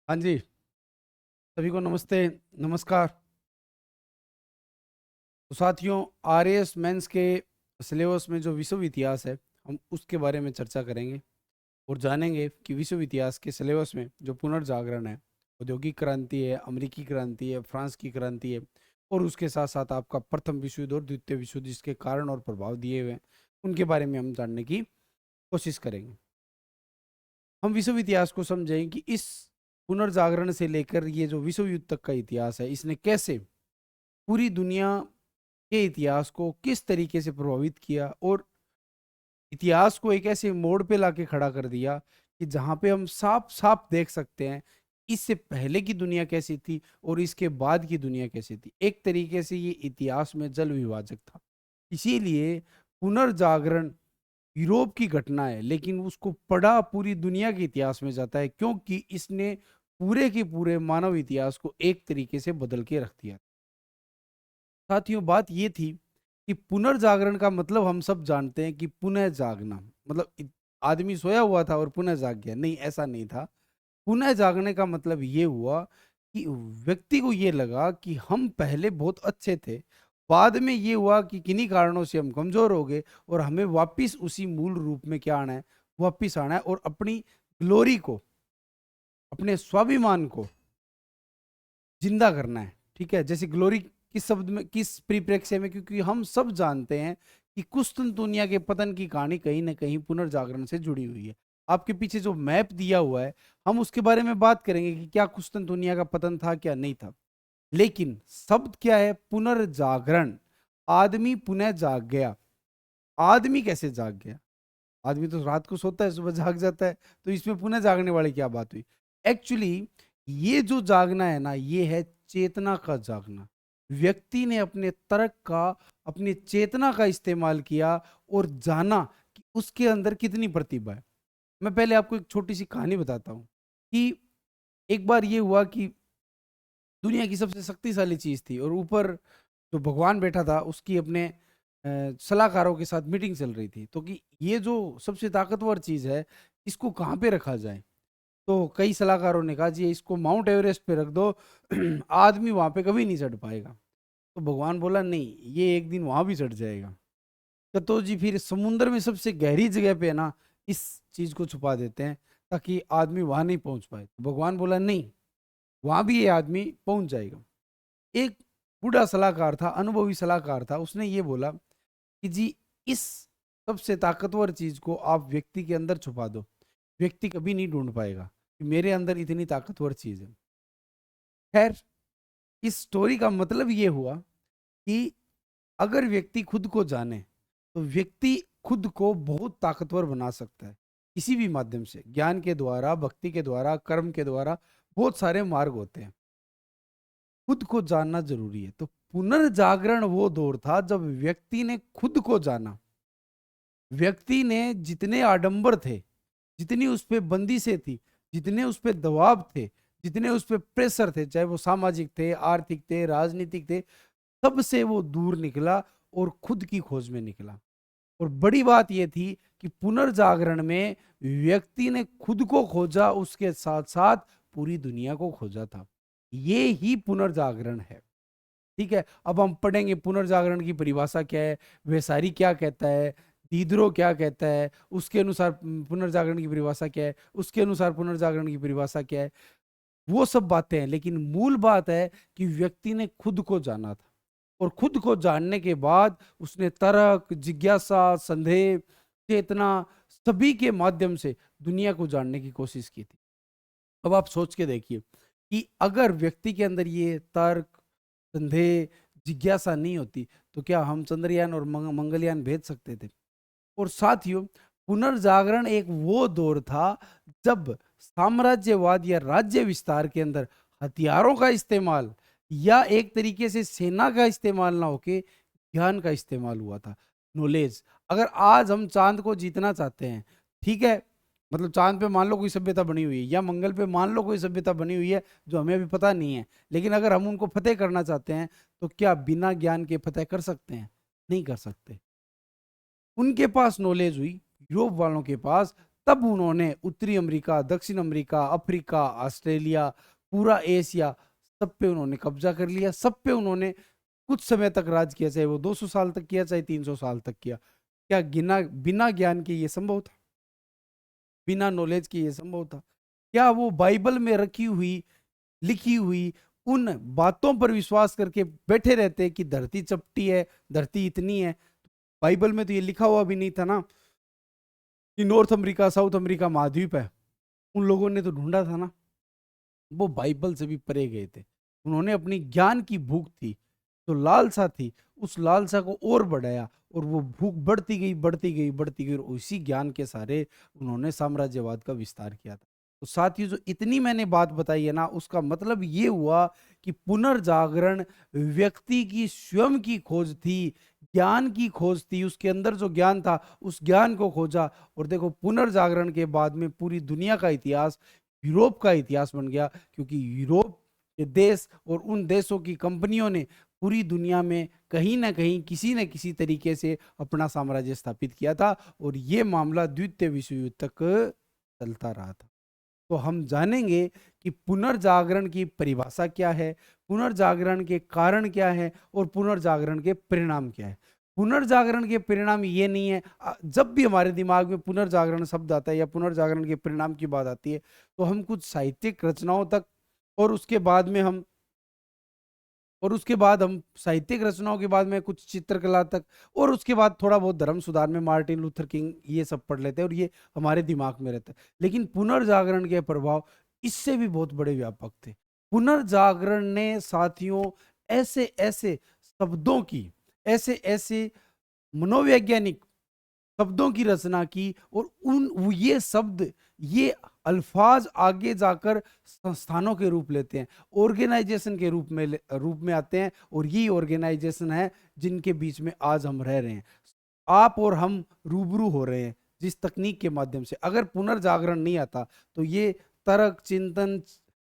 हाँ जी, सभी को नमस्ते, नमस्कार। तो साथियों, आरएएस मेंस के सिलेबस में जो विश्व इतिहास है, हम उसके बारे में चर्चा करेंगे और जानेंगे कि विश्व इतिहास के सिलेबस में जो पुनर्जागरण है, औद्योगिक क्रांति है, अमेरिकी क्रांति है, फ्रांस की क्रांति है और उसके साथ-साथ आपका प्रथम विश्व युद्ध और द्वितीय विश्व युद्ध जिसके कारण और प्रभाव दिए हुए हैं, उनके बारे में हम जानने की कोशिश करेंगे। हम विश्व इतिहास को समझें कि इस पुनर्जागरण से लेकर ये जो विश्व युद्ध तक का इतिहास है, इसने कैसे पूरी दुनिया के इतिहास को किस तरीके से प्रभावित किया और इतिहास को एक ऐसे मोड़ पे लाके खड़ा कर दिया कि जहाँ पे हम साफ-साफ देख सकते हैं, इससे पहले की दुनिया कैसी थी और इसके बाद की दुनिया कैसी थी। एक तरीके से ये इतिहास में जल विभाजक था। इसीलिए पुनर्जागरण यूरोप की घटना है, लेकिन उसको पढ़ा पूरी दुनिया के इतिहास में जाता है क्योंकि इसने पूरे के पूरे मानव इतिहास को एक तरीके से बदल के रख दिया। साथियों, बात ये थी कि पुनर्जागरण का मतलब हम सब जानते हैं कि पुनः जागना, मतलब आदमी सोया हुआ था और पुनः जाग गया। नहीं, ऐसा नहीं था। पुनः जागने का मतलब ये हुआ कि व्यक्ति को ये लगा कि हम पहले बहुत अच्छे थे, बाद में ये हुआ कि किन्हीं कारणों से हम कमजोर हो गए और हमें वापिस उसी मूल रूप में क्या आना है, वापिस आना है और अपनी ग्लोरी को, अपने स्वाभिमान को जिंदा करना है। ठीक है, जैसे ग्लोरी किस शब्द में, किस परिप्रेक्ष्य में, क्योंकि हम सब जानते हैं कि कुस्तुनतुनिया के पतन की कहानी कहीं ना कहीं पुनर्जागरण से जुड़ी हुई है। आपके पीछे जो मैप दिया हुआ है, हम उसके बारे में बात करेंगे कि क्या कुस्तुनतुनिया का पतन था, क्या नहीं था। लेकिन शब्द क्या है? पुनर्जागरण। आदमी पुनः जाग गया। आदमी कैसे जाग गया? आदमी तो रात को सोता है, सुबह जाग जाता है, तो इसमें पुनः जागने वाली क्या बात हुई? एक्चुअली ये जो जागना है ना, ये है चेतना का जागना। व्यक्ति ने अपने तर्क का, अपनी चेतना का इस्तेमाल किया और जाना कि उसके अंदर कितनी प्रतिभा है। मैं पहले आपको एक छोटी सी कहानी बताता हूँ कि एक बार ये हुआ कि दुनिया की सबसे शक्तिशाली चीज थी और ऊपर जो भगवान बैठा था उसकी अपने सलाहकारों के साथ मीटिंग चल रही थी, तो कि ये जो सबसे ताकतवर चीज है, इसको कहाँ पे रखा जाए। तो कई सलाहकारों ने कहा जी इसको माउंट एवरेस्ट पे रख दो, आदमी वहां पे कभी नहीं चढ़ पाएगा। तो भगवान बोला नहीं, ये एक दिन वहां भी चढ़ जाएगा। तो जी फिर समुद्र में सबसे गहरी जगह पे है ना, इस चीज को छुपा देते हैं ताकि आदमी वहां नहीं पहुंच पाए। तो भगवान बोला नहीं, वहां भी ये आदमी पहुंच जाएगा। एक बूढ़ा सलाहकार था, अनुभवी सलाहकार था, उसने ये बोला कि जी इस सबसे ताकतवर चीज को आप व्यक्ति के अंदर छुपा दो, व्यक्ति कभी नहीं ढूंढ पाएगा कि मेरे अंदर इतनी ताकतवर चीज है। खैर, इस स्टोरी का मतलब ये हुआ कि अगर व्यक्ति खुद को जाने तो व्यक्ति खुद को बहुत ताकतवर बना सकता है किसी भी माध्यम से, ज्ञान के द्वारा, भक्ति के द्वारा, कर्म के द्वारा। बहुत सारे मार्ग होते हैं, खुद को जानना जरूरी है। तो पुनर्जागरण वो दौर था जब व्यक्ति ने खुद को जाना। व्यक्ति ने जितने आडंबर थे, जितनी उस पे बंदिशें थी, जितने उस पे दबाव थे, जितने उस पे प्रेशर थे, चाहे वो सामाजिक थे, आर्थिक थे, राजनीतिक थे, सबसे वो दूर निकला और खुद की खोज में निकला। और बड़ी बात ये थी कि पुनर्जागरण में व्यक्ति ने खुद को खोजा, उसके साथ साथ पूरी दुनिया को खोजा था। ये ही पुनर्जागरण है। ठीक है, अब हम पढ़ेंगे पुनर्जागरण की परिभाषा क्या है, वेसारी क्या कहता है, दीदरो क्या कहता है, उसके अनुसार पुनर्जागरण की परिभाषा क्या है, उसके अनुसार पुनर्जागरण की परिभाषा क्या है। वो सब बातें हैं, लेकिन मूल बात है कि व्यक्ति ने खुद को जाना था और खुद को जानने के बाद उसने तर्क, जिज्ञासा, संदेह, चेतना, सभी के माध्यम से दुनिया को जानने की कोशिश की थी। अब आप सोच के देखिए कि अगर व्यक्ति के अंदर ये तर्क, संदेह, जिज्ञासा नहीं होती तो क्या हम चंद्रयान और मंगलयान भेज सकते थे? और साथियों, पुनर्जागरण एक वो दौर था जब साम्राज्यवाद या राज्य विस्तार के अंदर हथियारों का इस्तेमाल या एक तरीके से सेना का इस्तेमाल ना होके ज्ञान का इस्तेमाल हुआ था, नॉलेज। अगर आज हम चांद को जीतना चाहते हैं, ठीक है, मतलब चांद पे मान लो कोई सभ्यता बनी हुई है या मंगल पे मान लो कोई सभ्यता बनी हुई है जो हमें अभी पता नहीं है, लेकिन अगर हम उनको फतेह करना चाहते हैं तो क्या बिना ज्ञान के फतेह कर सकते हैं? नहीं कर सकते। उनके पास नॉलेज हुई, यूरोप वालों के पास, तब उन्होंने उत्तरी अमेरिका, दक्षिण अमेरिका, अफ्रीका, ऑस्ट्रेलिया, पूरा एशिया, सब पे उन्होंने कब्जा कर लिया। सब पे उन्होंने कुछ समय तक राज किया, चाहे वो 200 साल तक किया, चाहे 300 साल तक किया। क्या गिना बिना ज्ञान के ये संभव था? बिना नॉलेज के ये संभव था? क्या वो बाइबल में रखी हुई, लिखी हुई उन बातों पर विश्वास करके बैठे रहते कि धरती चपटी है, धरती इतनी है? बाइबल में तो ये लिखा हुआ भी नहीं था ना कि नॉर्थ अमेरिका, साउथ अमेरिका महाद्वीप है। उन लोगों ने तो ढूंढा था ना। वो बाइबल से भी परे गए थे। उन्होंने अपनी ज्ञान की भूख थी, जो लालसा थी, उस लालसा को और बढ़ाया, और वो भूख बढ़ती गई, बढ़ती गई, बढ़ती गई, और उसी ज्ञान के सहारे उन्होंने साम्राज्यवाद का विस्तार किया था। तो साथियों, जो इतनी मैंने बात बताई है ना, उसका मतलब ये हुआ कि पुनर्जागरण व्यक्ति की स्वयं की खोज थी, ज्ञान की खोज थी। उसके अंदर जो ज्ञान था, उस ज्ञान को खोजा। और देखो, पुनर्जागरण के बाद में पूरी दुनिया का इतिहास यूरोप का इतिहास बन गया, क्योंकि यूरोप के देश और उन देशों की कंपनियों ने पूरी दुनिया में कहीं ना कहीं, किसी न किसी तरीके से अपना साम्राज्य स्थापित किया था, और ये मामला द्वितीय विश्व युद्ध तक चलता रहा था। तो हम जानेंगे कि पुनर्जागरण की परिभाषा क्या है, पुनर्जागरण के कारण क्या है, और पुनर्जागरण के परिणाम क्या है। पुनर्जागरण के परिणाम ये नहीं है, जब भी हमारे दिमाग में पुनर्जागरण शब्द आता है या पुनर्जागरण के परिणाम की बात आती है, तो हम कुछ साहित्यिक रचनाओं तक, और उसके बाद में हम साहित्यिक रचनाओं के बाद में कुछ चित्रकला तक, और उसके बाद थोड़ा बहुत धर्म सुधार में मार्टिन लूथर किंग, ये सब पढ़ लेते हैं, और ये हमारे दिमाग में रहता है। लेकिन पुनर्जागरण के प्रभाव इससे भी बहुत बड़े व्यापक थे। पुनर्जागरण ने साथियों ऐसे ऐसे शब्दों की, ऐसे ऐसे मनोवैज्ञानिक शब्दों की रचना की, और ये शब्द, ये अल्फाज आगे जाकर संस्थानों के रूप लेते हैं, ऑर्गेनाइजेशन के रूप में आते हैं, और ये ऑर्गेनाइजेशन है जिनके बीच में आज हम रह रहे हैं। आप और हम रूबरू हो रहे हैं जिस तकनीक के माध्यम से। अगर पुनर्जागरण नहीं आता तो ये तर्क, चिंतन,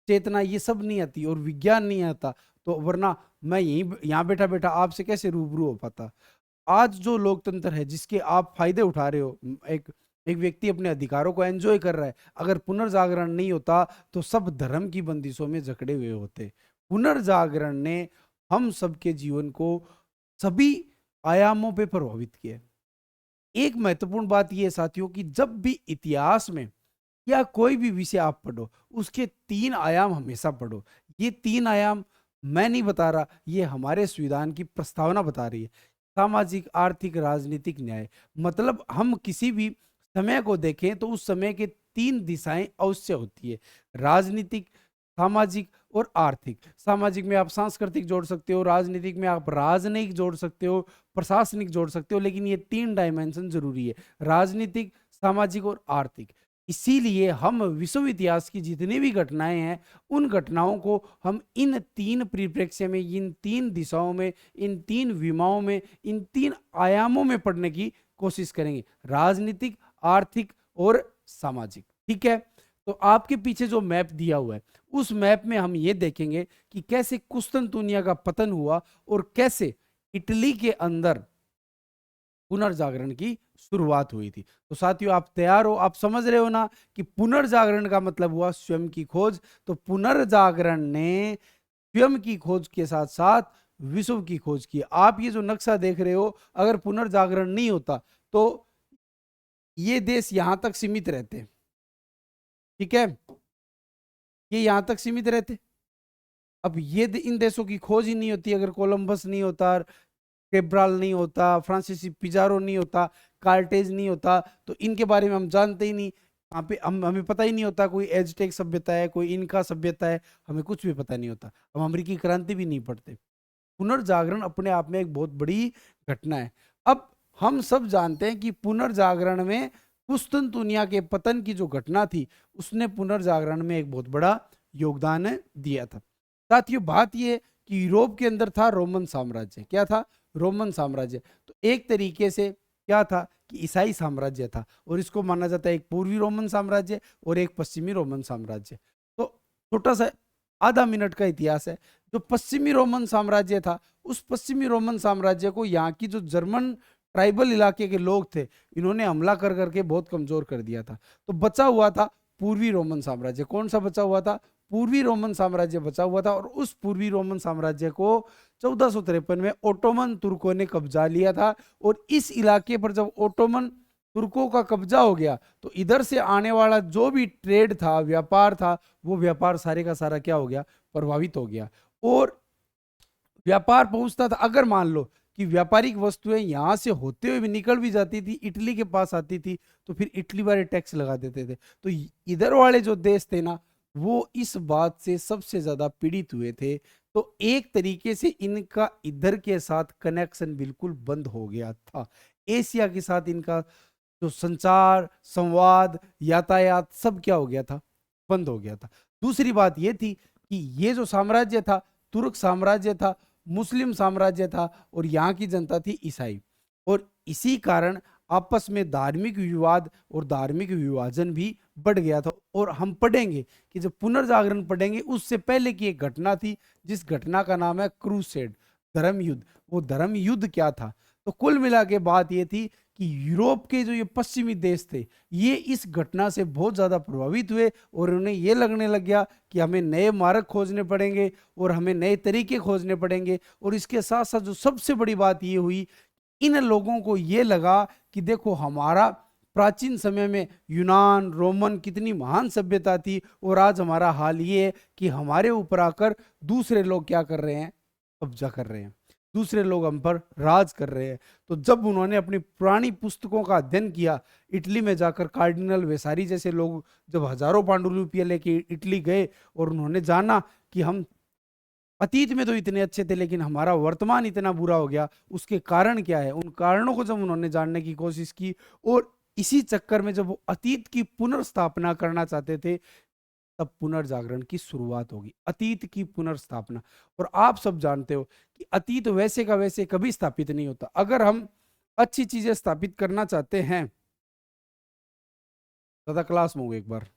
चेतना, ये सब नहीं आती, और विज्ञान नहीं आता, तो वरना मैं यहाँ बैठा बैठा आपसे कैसे रूबरू हो पाता। आज जो लोकतंत्र है, जिसके आप फायदे उठा रहे हो, एक एक व्यक्ति अपने अधिकारों को एंजॉय कर रहा है, अगर पुनर्जागरण नहीं होता तो सब धर्म की बंदिशों में जकड़े हुए होते। पुनर्जागरण ने हम सबके जीवन को सभी आयामों पे प्रभावित किया। एक महत्वपूर्ण बात यह है साथियों, कि जब भी इतिहास में या कोई भी विषय आप पढ़ो, उसके 3 आयाम हमेशा पढ़ो। ये 3 आयाम मैं नहीं बता रहा, ये हमारे संविधान की प्रस्तावना बता रही है। सामाजिक, आर्थिक, राजनीतिक, न्याय। मतलब हम किसी भी समय को देखें तो उस समय के 3 दिशाएं अवश्य होती है: राजनीतिक, सामाजिक और आर्थिक। सामाजिक में आप सांस्कृतिक जोड़ सकते हो, राजनीतिक में आप राजनयिक जोड़ सकते हो, प्रशासनिक जोड़ सकते हो, लेकिन ये 3 डायमेंशन जरूरी है: राजनीतिक, सामाजिक और आर्थिक। इसीलिए हम विश्व इतिहास की जितनी भी घटनाएं हैं, उन घटनाओं को हम इन 3 परिप्रेक्ष्य में, इन 3 दिशाओं में, इन 3 विमाओं में, इन 3 आयामों में पढ़ने की कोशिश करेंगे: राजनीतिक, आर्थिक और सामाजिक। ठीक है? तो आपके पीछे जो मैप दिया हुआ है, उस मैप में हम ये देखेंगे कि कैसे कुस्तुनतुनिया का पतन हुआ और कैसे इटली के अंदर पुनर्जागरण की शुरुआत हुई थी। तो साथियों, आप तैयार हो? आप समझ रहे हो ना कि पुनर्जागरण का मतलब हुआ स्वयं की खोज। तो पुनर्जागरण ने स्वयं की खोज के साथ साथ विश्व की खोज की। आप ये जो नक्शा देख रहे हो, अगर पुनर्जागरण नहीं होता तो ये देश यहां तक सीमित रहते। ठीक है? ये यहां तक सीमित रहते। अब ये इन देशों की खोज ही नहीं होती, अगर कोलंबस नहीं होता, केब्राल नहीं होता, फ्रांसीसी पिजारो नहीं होता, कार्टेज नहीं होता, तो इनके बारे में हम जानते ही नहीं। यहाँ पे हमें पता ही नहीं होता कोई एजटेक सभ्यता है, कोई इनका सभ्यता है, हमें कुछ भी पता नहीं होता। हम अमेरिकी क्रांति भी नहीं पढ़ते। पुनर्जागरण अपने आप में एक बहुत बड़ी घटना है। अब हम सब जानते हैं कि पुनर्जागरण में कुस्तुनतुनिया के पतन की जो घटना थी, उसने पुनर्जागरण में एक बहुत बड़ा योगदान दिया था। साथियों, बात यह कि यूरोप के अंदर था रोमन साम्राज्य। क्या था? रोमन साम्राज्य। तो एक तरीके से क्या था कि ईसाई साम्राज्य था, और इसको माना जाता है एक पूर्वी रोमन साम्राज्य और एक पश्चिमी रोमन साम्राज्य। तो छोटा सा आधा मिनट का इतिहास है। जो पश्चिमी रोमन साम्राज्य था, उस पश्चिमी रोमन साम्राज्य को यहाँ की जो जर्मन ट्राइबल इलाके के लोग थे, इन्होंने हमला कर करके बहुत कमजोर कर दिया था। तो बचा हुआ था पूर्वी रोमन साम्राज्य। कौन सा बचा हुआ था? पूर्वी रोमन साम्राज्य बचा हुआ था। और उस पूर्वी रोमन साम्राज्य को 1453 में ओटोमन तुर्कों ने कब्जा लिया था। और इस इलाके पर जब ओटोमन तुर्कों का कब्जा हो गया तो इधर से आने वाला जो भी ट्रेड था, व्यापार था, वो व्यापार सारे का सारा क्या हो गया? प्रभावित हो गया। और व्यापार पहुंचता था, अगर मान लो कि व्यापारिक वस्तुएं यहां से होते हुए भी निकल भी जाती थी, इटली के पास आती थी, तो फिर इटली वाले टैक्स लगा देते थे। तो इधर वाले जो देश थे ना, वो इस बात से सबसे ज्यादा पीड़ित हुए थे। तो एक तरीके से इनका इधर के साथ कनेक्शन बिल्कुल बंद हो गया था। एशिया के साथ इनका जो संचार, संवाद, यातायात सब क्या हो गया था? बंद हो गया था। दूसरी बात ये थी कि ये जो साम्राज्य था, तुर्क साम्राज्य था, मुस्लिम साम्राज्य था, और यहाँ की जनता थी ईसाई। और इसी कारण आपस में धार्मिक विवाद और धार्मिक विभाजन भी बढ़ गया था। और हम पढ़ेंगे कि जब पुनर्जागरण पढ़ेंगे, उससे पहले की एक घटना थी, जिस घटना का नाम है क्रूसेड, धर्म युद्ध। वो धर्म युद्ध क्या था? तो कुल मिला के बात ये थी कि यूरोप के जो ये पश्चिमी देश थे, ये इस घटना से बहुत ज़्यादा प्रभावित हुए और उन्हें ये लगने लग गया कि हमें नए मार्ग खोजने पड़ेंगे और हमें नए तरीके खोजने पड़ेंगे। और इसके साथ साथ जो सबसे बड़ी बात ये हुई, इन लोगों को ये लगा कि देखो, हमारा प्राचीन समय में यूनान, रोमन कितनी महान सभ्यता थी, और आज हमारा हाल ये है कि हमारे ऊपर आकर दूसरे लोग क्या कर रहे हैं? कब्जा कर रहे हैं, दूसरे लोग हम पर राज कर रहे हैं। तो जब उन्होंने अपनी पुरानी पुस्तकों का अध्ययन किया, इटली में जाकर कार्डिनल वेसारी जैसे लोग जब हजारों पांडुलिपियां लेके इटली गए और उन्होंने जाना कि हम अतीत में तो इतने अच्छे थे, लेकिन हमारा वर्तमान इतना बुरा हो गया, उसके कारण क्या है, उन कारणों को जब उन्होंने जानने की कोशिश की, और इसी चक्कर में जब वो अतीत की पुनर्स्थापना करना चाहते थे, तब पुनर्जागरण की शुरुआत होगी, अतीत की पुनर्स्थापना। और आप सब जानते हो कि अतीत वैसे का वैसे कभी स्थापित नहीं होता। अगर हम अच्छी चीजें स्थापित करना चाहते हैं, दादा क्लास में हो एक बार,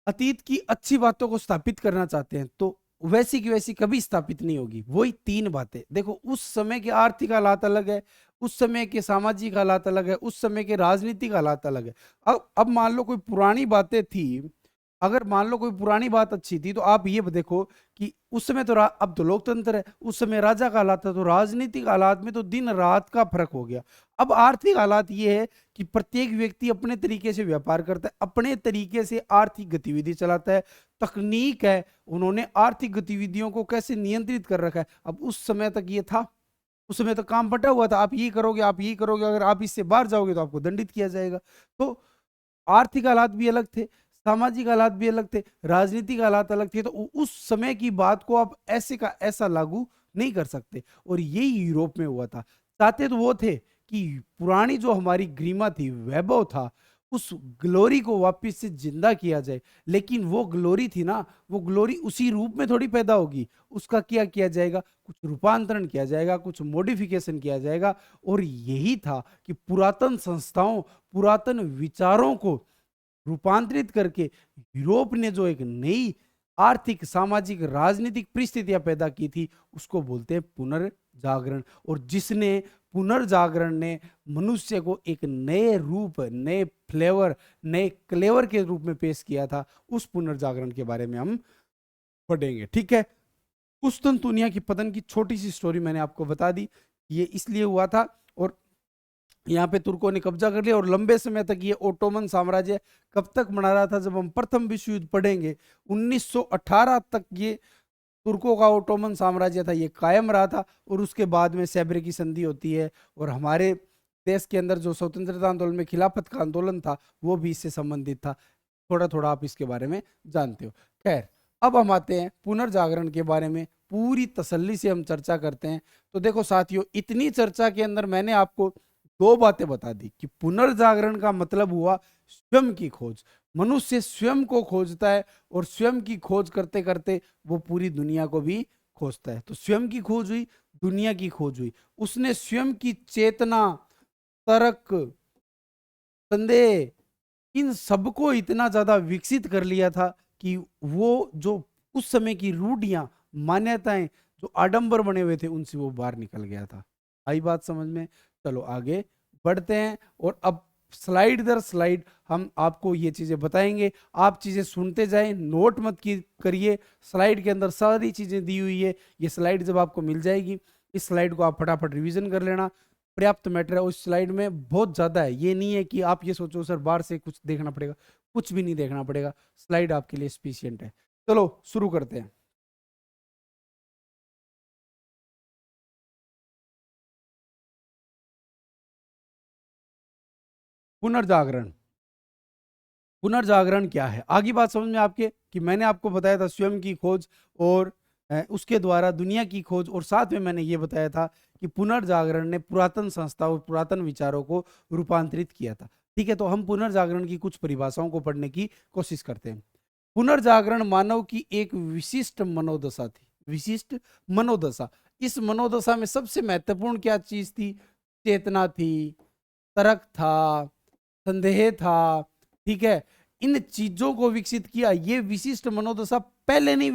अतीत की अच्छी बातों को स्थापित करना चाहते हैं, तो वैसी की वैसी कभी स्थापित नहीं होगी। वही तीन बातें देखो, उस समय के आर्थिक हालात अलग है, उस समय के सामाजिक हालात अलग है, उस समय के राजनीतिक हालात अलग है। अब मान लो कोई पुरानी बातें थी, अगर मान लो कोई पुरानी बात अच्छी थी, तो आप ये देखो कि उस समय तो अब तो लोकतंत्र है, उस समय राजा का हालात था, तो राजनीतिक हालात में तो दिन रात का फर्क हो गया। अब आर्थिक हालात ये है कि प्रत्येक व्यक्ति अपने तरीके से व्यापार करता है, अपने तरीके से आर्थिक गतिविधि चलाता है। तकनीक है, उन्होंने आर्थिक गतिविधियों को कैसे नियंत्रित कर रखा है। अब उस समय तक ये था, उस समय तक काम बटा हुआ था, आप ये करोगे, आप ये करोगे, अगर आप इससे बाहर जाओगे तो आपको दंडित किया जाएगा। तो आर्थिक हालात भी अलग थे, सामाजिक हालात भी अलग थे, राजनीतिक हालात अलग थे। तो उस समय की बात को आप ऐसे का ऐसा लागू नहीं कर सकते। और यही यूरोप में हुआ था। चाहते तो वो थे कि पुरानी जो हमारी ग्रीमा थी, वैभव था, उस ग्लोरी को वापस से जिंदा किया जाए। लेकिन वो ग्लोरी थी ना, वो ग्लोरी उसी रूप में थोड़ी पैदा होगी। उसका क्या किया जाएगा? कुछ रूपांतरण किया जाएगा, कुछ मॉडिफिकेशन किया जाएगा। और यही था कि पुरातन संस्थाओं, पुरातन विचारों को रूपांतरित करके यूरोप ने जो एक नई आर्थिक, सामाजिक, राजनीतिक परिस्थितियां पैदा की थी, उसको बोलते हैं पुनर्जागरण। और जिसने पुनर्जागरण ने मनुष्य को एक नए रूप, नए फ्लेवर, नए क्लेवर के रूप में पेश किया था, उस पुनर्जागरण के बारे में हम पढ़ेंगे। ठीक है, कुस्तुनतुनिया की पतन की छोटी सी स्टोरी मैंने आपको बता दी। ये इसलिए हुआ था, और यहाँ पे तुर्कों ने कब्जा कर लिया। और लंबे समय तक ये ओटोमन साम्राज्य कब तक बना रहा था? जब हम प्रथम विश्व युद्ध पढ़ेंगे, 1918 तक ये तुर्कों का ओटोमन साम्राज्य था, ये कायम रहा था। और उसके बाद में सैब्रे की संधि होती है, और हमारे देश के अंदर जो स्वतंत्रता आंदोलन में खिलाफत का आंदोलन था, वो भी इससे संबंधित था। थोड़ा थोड़ा आप इसके बारे में जानते हो। खैर, अब हम आते हैं पुनर्जागरण के बारे में, पूरी तसल्ली से हम चर्चा करते हैं। तो देखो साथियों, इतनी चर्चा के अंदर मैंने आपको दो बातें बता दी कि पुनर्जागरण का मतलब हुआ स्वयं की खोज। मनुष्य स्वयं को खोजता है, और स्वयं की खोज करते करते वो पूरी दुनिया को भी खोजता है। तो स्वयं की खोज हुई, दुनिया की खोज हुई। उसने स्वयं की चेतना, तर्क, संदेह, इन सबको इतना ज्यादा विकसित कर लिया था कि वो जो उस समय की रूढ़ियां, मान्यताएं, जो आडंबर बने हुए थे, उनसे वो बाहर निकल गया था। आई बात समझ में? चलो आगे बढ़ते हैं और अब स्लाइड दर स्लाइड हम आपको ये चीजें बताएंगे। आप चीजें सुनते जाएं, नोट मत करिए। स्लाइड के अंदर सारी चीजें दी हुई है। ये स्लाइड जब आपको मिल जाएगी, इस स्लाइड को आप फटाफट रिवीजन कर लेना। पर्याप्त मैटर है उस स्लाइड में, बहुत ज्यादा है। ये नहीं है कि आप ये सोचो सर बाहर से कुछ देखना पड़ेगा, कुछ भी नहीं देखना पड़ेगा। स्लाइड आपके लिए सफिशिएंट है। चलो शुरू करते हैं। पुनर्जागरण। पुनर्जागरण क्या है? आगे बात समझ में आपके कि मैंने आपको बताया था स्वयं की खोज और उसके द्वारा दुनिया की खोज, और साथ में मैंने ये बताया था कि पुनर्जागरण ने पुरातन संस्था और पुरातन विचारों को रूपांतरित किया था। ठीक है, तो हम पुनर्जागरण की कुछ परिभाषाओं को पढ़ने की कोशिश करते हैं। पुनर्जागरण मानव की एक विशिष्ट मनोदशा थी। विशिष्ट मनोदशा। इस मनोदशा में सबसे महत्वपूर्ण क्या चीज थी? चेतना थी, तर्क था, संदेह था। ठीक है, इन चीजों को विकसित किया। ये विशिष्ट मनोदशा पहले नहीं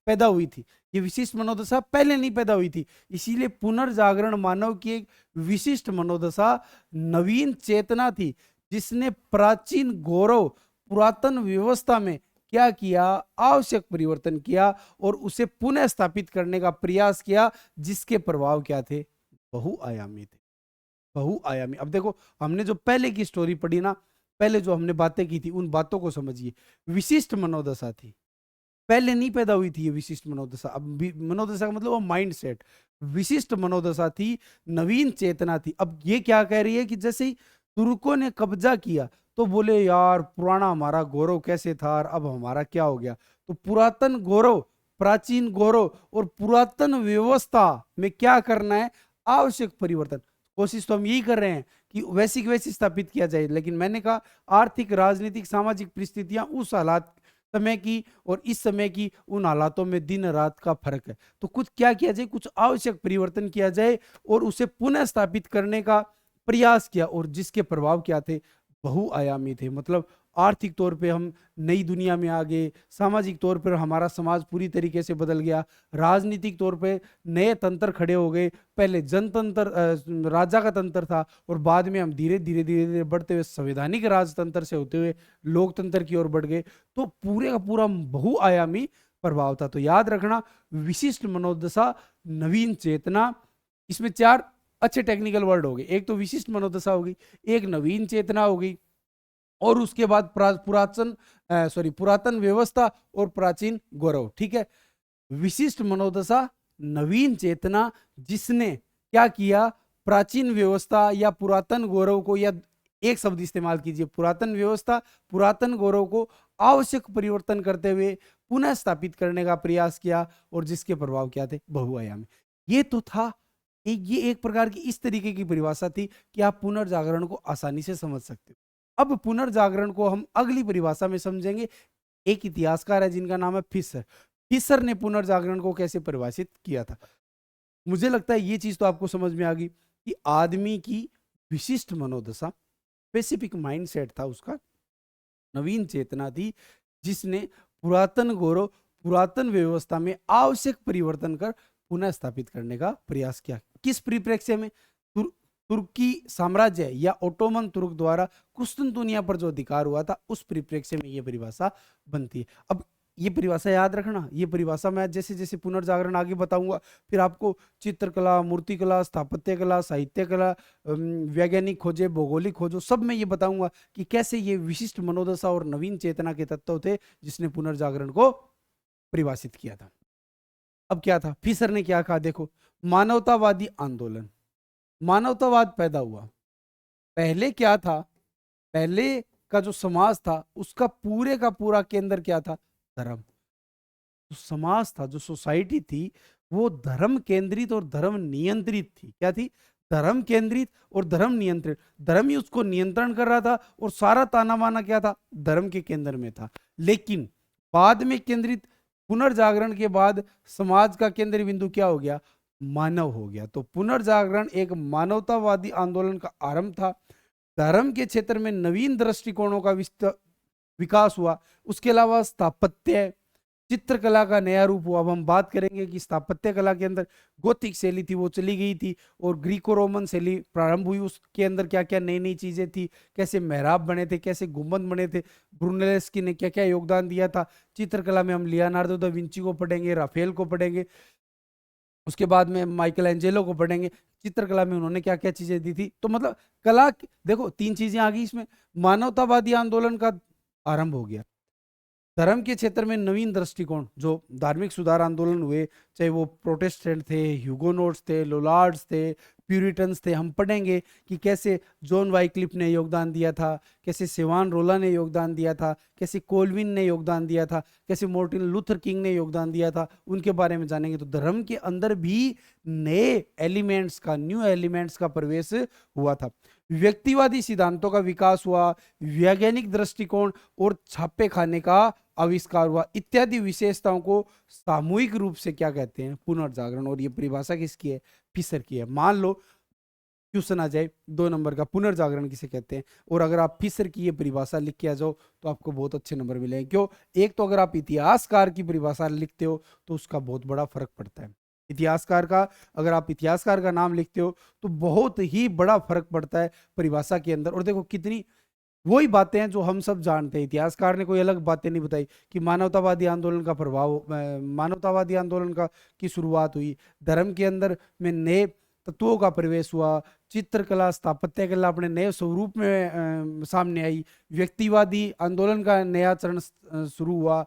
पैदा हुई थी। ये विशिष्ट मनोदशा पहले नहीं पैदा हुई थी। इसीलिए पुनर्जागरण मानव की एक विशिष्ट मनोदशा, नवीन चेतना थी, जिसने प्राचीन गौरव, पुरातन व्यवस्था में क्या किया? आवश्यक परिवर्तन किया और उसे पुनः स्थापित करने का प्रयास किया, जिसके प्रभाव क्या थे? बहुआयामी थे। बहुआयामी। अब देखो, हमने जो पहले की स्टोरी पढ़ी ना, पहले जो हमने बातें की थी, उन बातों को समझिए। विशिष्ट मनोदशा थी, पहले नहीं पैदा हुई थी ये विशिष्ट मनोदशा। अब मनोदशा का मतलब वो माइंड सेट। विशिष्ट मनोदशा थी, नवीन चेतना थी। अब ये क्या कह रही है कि जैसे ही तुर्कों ने कब्जा किया तो बोले यार पुराना हमारा गौरव कैसे था और अब हमारा क्या हो गया। तो पुरातन गौरव, प्राचीन गौरव और पुरातन व्यवस्था में क्या करना है? आवश्यक परिवर्तन। कोशिश तो हम यही कर रहे हैं कि वैसी की वैसी स्थापित किया जाए, लेकिन मैंने कहा आर्थिक, राजनीतिक, सामाजिक परिस्थितियां उस हालात समय की और इस समय की, उन हालातों में दिन रात का फर्क है। तो कुछ क्या किया जाए? कुछ आवश्यक परिवर्तन किया जाए और उसे पुनः स्थापित करने का प्रयास किया, और जिसके प्रभाव क्या थे? बहुआयामी थे। मतलब आर्थिक तौर पे हम नई दुनिया में आ गए, सामाजिक तौर पर हमारा समाज पूरी तरीके से बदल गया, राजनीतिक तौर पे नए तंत्र खड़े हो गए। पहले जनतंत्र, राजा का तंत्र था, और बाद में हम धीरे धीरे धीरे धीरे बढ़ते हुए संवैधानिक राजतंत्र से होते हुए लोकतंत्र की ओर बढ़ गए। तो पूरे का पूरा बहुआयामी प्रभाव था। तो याद रखना, विशिष्ट मनोदशा, नवीन चेतना, इसमें चार अच्छे टेक्निकल वर्ड हो गए। एक तो विशिष्ट मनोदशा होगी, एक नवीन चेतना होगी, और उसके बाद पुरातन व्यवस्था और प्राचीन गौरव। ठीक है, विशिष्ट मनोदशा, नवीन चेतना, जिसने क्या किया? प्राचीन व्यवस्था या पुरातन गौरव को, या एक शब्द इस्तेमाल कीजिए, पुरातन व्यवस्था, पुरातन गौरव को आवश्यक परिवर्तन करते हुए पुनः स्थापित करने का प्रयास किया, और जिसके प्रभाव क्या थे? बहुआयामी। ये तो था ये एक प्रकार की इस तरीके की परिभाषा थी कि आप पुनर्जागरण को आसानी से समझ सकते हो। अब पुनर्जागरण को हम अगली परिभाषा में समझेंगे। एक इतिहासकार है जिनका नाम है फिशर। फिशर ने पुनर्जागरण को कैसे परिभाषित किया था? मुझे लगता है ये चीज तो आपको समझ में आ गई कि आदमी की विशिष्ट मनोदशा, स्पेसिफिक माइंडसेट था उसका, नवीन चेतना थी, जिसने पुरातन गौरव, पुरातन व्यवस्था में आवश्यक परिवर्तन कर पुनः स्थापित करने का प्रयास किया। किस परिप्रेक्ष्य में? तुर्की साम्राज्य या ओटोमन तुर्क द्वारा कुस्तुनतुनिया पर जो अधिकार हुआ था, उस परिप्रेक्ष्य में यह परिभाषा बनती है। अब ये परिभाषा याद रखना। ये परिभाषा मैं जैसे जैसे पुनर्जागरण आगे बताऊंगा, फिर आपको चित्रकला, मूर्तिकला, स्थापत्य कला, साहित्य कला, वैज्ञानिक खोजे, भौगोलिक खोजो, सब में ये बताऊंगा कि कैसे ये विशिष्ट मनोदशा और नवीन चेतना के तत्व थे जिसने पुनर्जागरण को परिभाषित किया था। अब क्या था? फिशर ने क्या कहा? देखो, मानवतावादी आंदोलन, मानवतावाद पैदा हुआ। पहले क्या था? पहले का जो समाज था उसका पूरे का पूरा केंद्र क्या था? धर्म। जो समाज था, जो सोसाइटी थी, वो धर्म केंद्रित और धर्म नियंत्रित थी। क्या थी? धर्म केंद्रित और धर्म नियंत्रित। धर्म ही उसको नियंत्रण कर रहा था और सारा ताना बाना क्या था? धर्म के केंद्र में था। लेकिन बाद में केंद्रित, पुनर्जागरण के बाद समाज का केंद्र बिंदु क्या हो गया? मानव हो गया। तो पुनर्जागरण एक मानवतावादी आंदोलन का आरंभ था। धर्म के क्षेत्र में नवीन दृष्टिकोणों का विकास हुआ। उसके अलावा स्थापत्य, चित्रकला का नया रूप हुआ। अब हम बात करेंगे कि स्थापत्य कला के अंदर गोथिक शैली थी वो चली गई थी और ग्रीको रोमन शैली प्रारंभ हुई। उसके अंदर क्या क्या नई नई चीजें थी, कैसे मेहराब बने थे, कैसे गुंबद बने थे, ब्रुनेलेस्की ने क्या क्या योगदान दिया था। चित्रकला में हम लियोनार्डो दा विंची को पढ़ेंगे, राफेल को पढ़ेंगे, उसके बाद में माइकल एंजेलो को पढ़ेंगे। चित्रकला में उन्होंने क्या क्या चीजें दी थी। तो मतलब देखो तीन चीजें आ गई इसमें। मानवतावादी आंदोलन का आरंभ हो गया। धर्म के क्षेत्र में नवीन दृष्टिकोण, जो धार्मिक सुधार आंदोलन हुए, चाहे वो प्रोटेस्टेंट थे, ह्यूगोनोट्स थे, लोलार्ड्स थे, प्यूरिटन्स थे, हम पढ़ेंगे कि कैसे जॉन वाइक्लिफ ने योगदान दिया था, कैसे सेवान रोला ने योगदान दिया था, कैसे कोलविन ने योगदान दिया था, कैसे मार्टिन लूथर किंग ने योगदान दिया था, उनके बारे में जानेंगे। तो धर्म के अंदर भी न्यू एलिमेंट्स का प्रवेश हुआ था। व्यक्तिवादी सिद्धांतों का विकास हुआ, वैज्ञानिक दृष्टिकोण और छापे खाने का आविष्कार हुआ, इत्यादि विशेषताओं को सामूहिक रूप से क्या कहते हैं, पुनर्जागरण। और ये परिभाषा किसकी है, फिशर की है। मान लो क्वेश्चन आ जाए 2 नंबर का, पुनर्जागरण किसे कहते हैं, और अगर आप फिशर की ये परिभाषा लिख के आ जाओ तो आपको बहुत अच्छे नंबर मिलेंगे। क्यों? एक तो अगर आप इतिहासकार की परिभाषा लिखते हो तो उसका बहुत बड़ा फर्क पड़ता है। इतिहासकार का, अगर आप इतिहासकार का नाम लिखते हो तो बहुत ही बड़ा फर्क पड़ता है परिभाषा के अंदर। और देखो कितनी वही बातें हैं जो हम सब जानते हैं। इतिहासकार ने कोई अलग बातें नहीं बताई कि मानवतावादी आंदोलन का प्रभाव, मानवतावादी आंदोलन का की शुरुआत हुई, धर्म के अंदर में नए तत्वों का प्रवेश हुआ, चित्रकला स्थापत्य कला अपने नए स्वरूप में सामने आई, व्यक्तिवादी आंदोलन का नया चरण शुरू हुआ,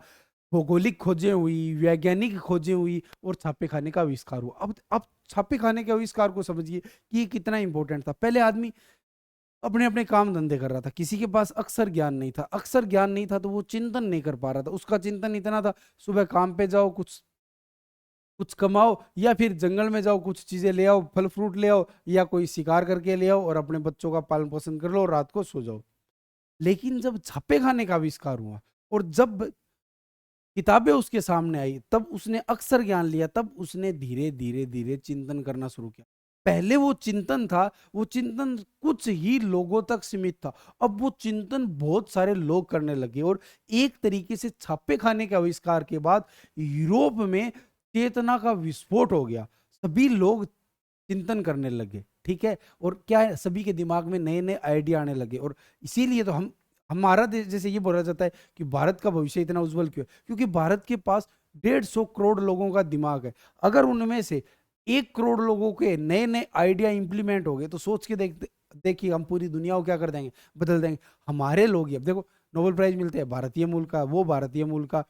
भौगोलिक खोजें हुई, वैज्ञानिक खोजें हुई और छापे खाने का आविष्कार हुआ। अब छापे खाने के आविष्कार को समझिए कि ये कितना इंपॉर्टेंट था। पहले आदमी अपने अपने काम धंधे कर रहा था, किसी के पास अक्सर ज्ञान नहीं था। अक्सर ज्ञान नहीं था तो वो चिंतन नहीं कर पा रहा था। उसका चिंतन इतना था, सुबह काम पे जाओ, कुछ कुछ कमाओ, या फिर जंगल में जाओ, कुछ चीजें ले आओ, फल फ्रूट ले आओ, या कोई शिकार करके ले आओ और अपने बच्चों का पालन पोषण कर लो और रात को सो जाओ। लेकिन जब छापे खाने का आविष्कार हुआ और जब किताबें उसके सामने आई, तब उसने अक्सर ज्ञान लिया, तब उसने धीरे धीरे धीरे चिंतन करना शुरू किया। पहले वो चिंतन था, वो चिंतन कुछ ही लोगों तक सीमित था। अब वो चिंतन बहुत सारे लोग करने लगे और एक तरीके से छापे खाने के आविष्कार के बाद यूरोप में चेतना का विस्फोट हो गया। सभी लोग चिंतन करने लगे, ठीक है। और क्या है, सभी के दिमाग में नए नए आइडिया आने लगे। और इसीलिए तो हमारा देश, जैसे ये बोला जाता है कि भारत का भविष्य इतना उज्जवल क्यों है, क्योंकि भारत के पास 150 करोड़ लोगों का दिमाग है। अगर उनमें से 1 करोड़ लोगों के नए नए आइडिया इंप्लीमेंट हो गए तो सोच के देखिए हम पूरी दुनिया को क्या कर देंगे, बदल देंगे। हमारे लोग ही, अब देखो नोबेल प्राइज मिलते हैं भारतीय मूल का, वो भारतीय मूल का।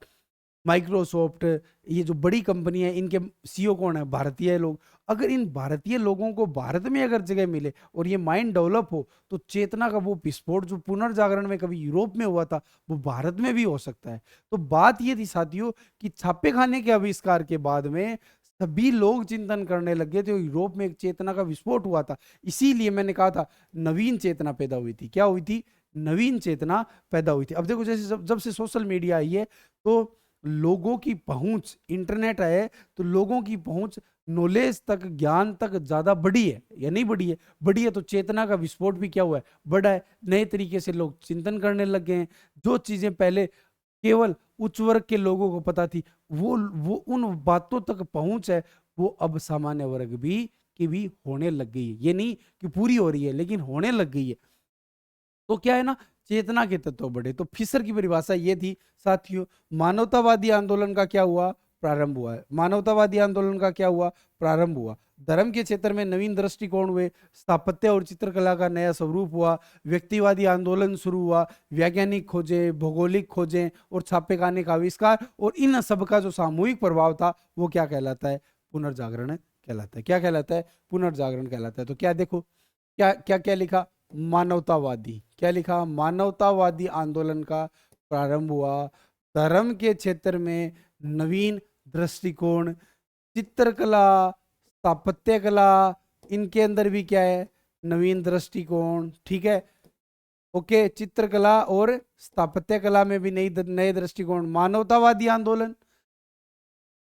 माइक्रोसॉफ्ट, ये जो बड़ी कंपनी है, इनके सीईओ कौन है, भारतीय लोग। अगर इन भारतीय लोगों को भारत में अगर जगह मिले और ये माइंड डेवलप हो तो चेतना का वो विस्फोट जो पुनर्जागरण में कभी यूरोप में हुआ था वो भारत में भी हो सकता है। तो बात ये थी साथियों कि छापे खाने के आविष्कार के बाद में सभी लोग चिंतन करने लगे थे, यूरोप में एक चेतना का विस्फोट हुआ था। इसीलिए मैंने कहा था नवीन चेतना पैदा हुई थी। क्या हुई थी? नवीन चेतना पैदा हुई थी। अब देखो जैसे जब से सोशल मीडिया आई है तो लोगों की पहुंच, इंटरनेट है तो लोगों की पहुंच नॉलेज तक, ज्ञान तक ज्यादा बढ़ी है या नहीं बढ़ी है? बढ़ी है। तो चेतना का विस्फोट भी क्या हुआ है, बढ़ा है। नए तरीके से लोग चिंतन करने लग गए हैं। जो चीजें पहले केवल उच्च वर्ग के लोगों को पता थी, वो उन बातों तक पहुंच है, वो अब सामान्य वर्ग भी की भी होने लग गई है। ये नहीं कि पूरी हो रही है, लेकिन होने लग गई है। तो क्या है ना, चेतना के तत्व बढ़े। तो फिशर की परिभाषा ये थी साथियों। मानवतावादी आंदोलन का क्या हुआ, प्रारंभ हुआ है। मानवतावादी आंदोलन का क्या हुआ, प्रारंभ हुआ। धर्म के क्षेत्र में नवीन दृष्टिकोण हुए, स्थापत्य और चित्रकला का नया स्वरूप हुआ, व्यक्तिवादी आंदोलन शुरू हुआ, वैज्ञानिक खोजें, भौगोलिक खोजें और छापे खाने का आविष्कार, और इन सब का जो सामूहिक प्रभाव था वो क्या कहलाता है, पुनर्जागरण कहलाता है। क्या कहलाता है, पुनर्जागरण कहलाता है। तो क्या देखो, क्या क्या क्या लिखा, मानवतावादी, क्या लिखा, मानवतावादी आंदोलन का प्रारंभ हुआ, धर्म के क्षेत्र में नवीन दृष्टिकोण, चित्रकला, स्थापत्य कला, इनके अंदर भी क्या है, नवीन दृष्टिकोण, ठीक है। ओके, चित्रकला और स्थापत्य कला में भी नए दृष्टिकोण। मानवतावादी आंदोलन,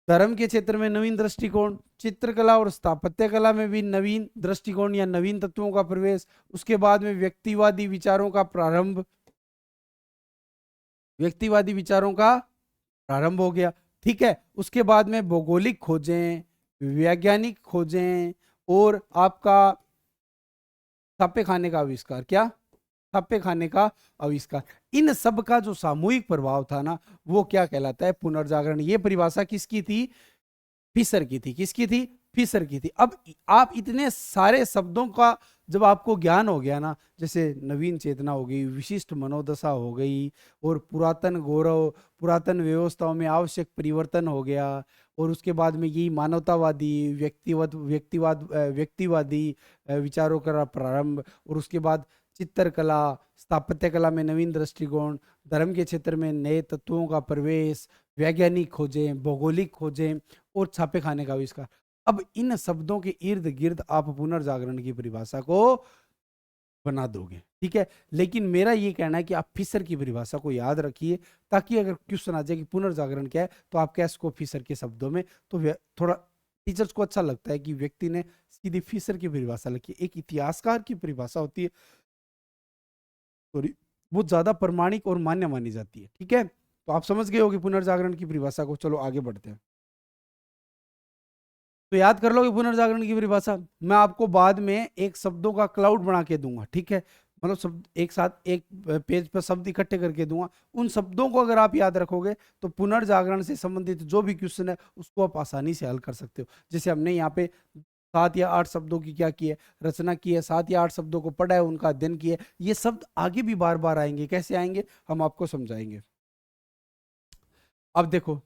धर्म के क्षेत्र में नवीन दृष्टिकोण, चित्रकला और स्थापत्य कला में भी नवीन दृष्टिकोण या नवीन तत्वों का प्रवेश। उसके बाद में व्यक्तिवादी विचारों का प्रारंभ, व्यक्तिवादी विचारों का प्रारंभ हो गया। ठीक है। उसके बाद में भौगोलिक खोजें, वैज्ञानिक खोजें, और आपका छापे खाने का आविष्कार। क्या? छापे खाने का आविष्कार। इन सब का जो सामूहिक प्रभाव था ना, वो क्या कहलाता है? पुनर्जागरण। ये परिभाषा किसकी थी? फिशर की थी। किसकी थी? फिशर की थी। अब आप इतने सारे शब्दों का जब आपको ज्ञान हो गया ना, जैसे नवीन चेतना हो गई, विशिष्ट मनोदशा हो गई, और पुरातन गौरव, पुरातन व्यवस्थाओं में आवश्यक परिवर्तन हो गया, और उसके बाद में यही मानवतावादी, व्यक्तिवादी विचारों का प्रारंभ, और उसके बाद चित्रकला, स्थापत्य कला में नवीन दृष्टिकोण, धर्म के क्षेत्र में नए तत्वों का प्रवेश, वैज्ञानिक खोजें, भौगोलिक खोजें, और छापे खाने का आविष्कार। अब इन शब्दों के इर्द गिर्द आप पुनर्जागरण की परिभाषा को बना दोगे, ठीक है। लेकिन मेरा ये कहना है कि आप फिशर की परिभाषा को याद रखिए, ताकि अगर क्वेश्चन आ जाए कि पुनर्जागरण क्या है, तो आप क्या इसको फिशर के शब्दों में, तो थोड़ा टीचर्स को अच्छा लगता है कि व्यक्ति ने सीधी फिशर की परिभाषा लिखी। एक इतिहासकार की परिभाषा होती है, सॉरी, वो ज्यादा प्रमाणिक और मान्य मानी जाती है, ठीक है। तो आप समझ गए होगे पुनर्जागरण की परिभाषा को। चलो आगे बढ़ते हैं। तो याद कर लोगे पुनर्जागरण की परिभाषा। मैं आपको बाद में एक शब्दों का क्लाउड बना के दूंगा, ठीक है। मतलब शब्द एक साथ एक पेज पर शब्द इकट्ठे करके दूंगा। उन शब्दों को अगर आप याद रखोगे तो पुनर्जागरण से संबंधित जो भी क्वेश्चन है उसको आप आसानी से हल कर सकते हो। जैसे हमने यहाँ पे 7 या 8 शब्दों की क्या की है? रचना की है। 7 या 8 शब्दों को पढ़ा है, उनका अध्ययन किया है। ये शब्द आगे भी बार बार आएंगे। कैसे आएंगे? हम आपको समझाएंगे। अब देखो,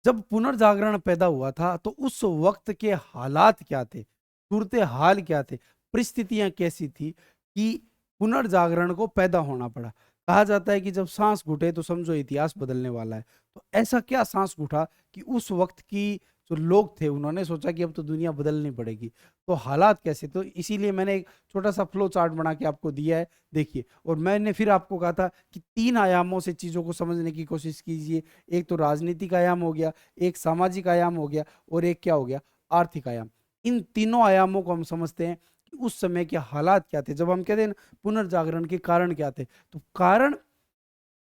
जब पुनर्जागरण पैदा हुआ था तो उस वक्त के हालात क्या थे, सूरत हाल क्या थे, परिस्थितियां कैसी थी कि पुनर्जागरण को पैदा होना पड़ा। कहा जाता है कि जब सांस घुटे तो समझो इतिहास बदलने वाला है। तो ऐसा क्या सांस घुटा कि उस वक्त की जो लोग थे उन्होंने सोचा कि अब तो दुनिया बदलनी पड़ेगी। तो हालात कैसे? तो इसीलिए मैंने एक छोटा सा फ्लो चार्ट बना के आपको दिया है, देखिए। और मैंने फिर आपको कहा था कि 3 आयामों से चीजों को समझने की कोशिश कीजिए। एक तो राजनीतिक आयाम हो गया, एक सामाजिक आयाम हो गया, और एक क्या हो गया? आर्थिक आयाम। इन तीनों आयामों को हम समझते हैं कि उस समय के हालात क्या थे। जब हम कहते हैं पुनर्जागरण के कारण क्या थे, तो कारण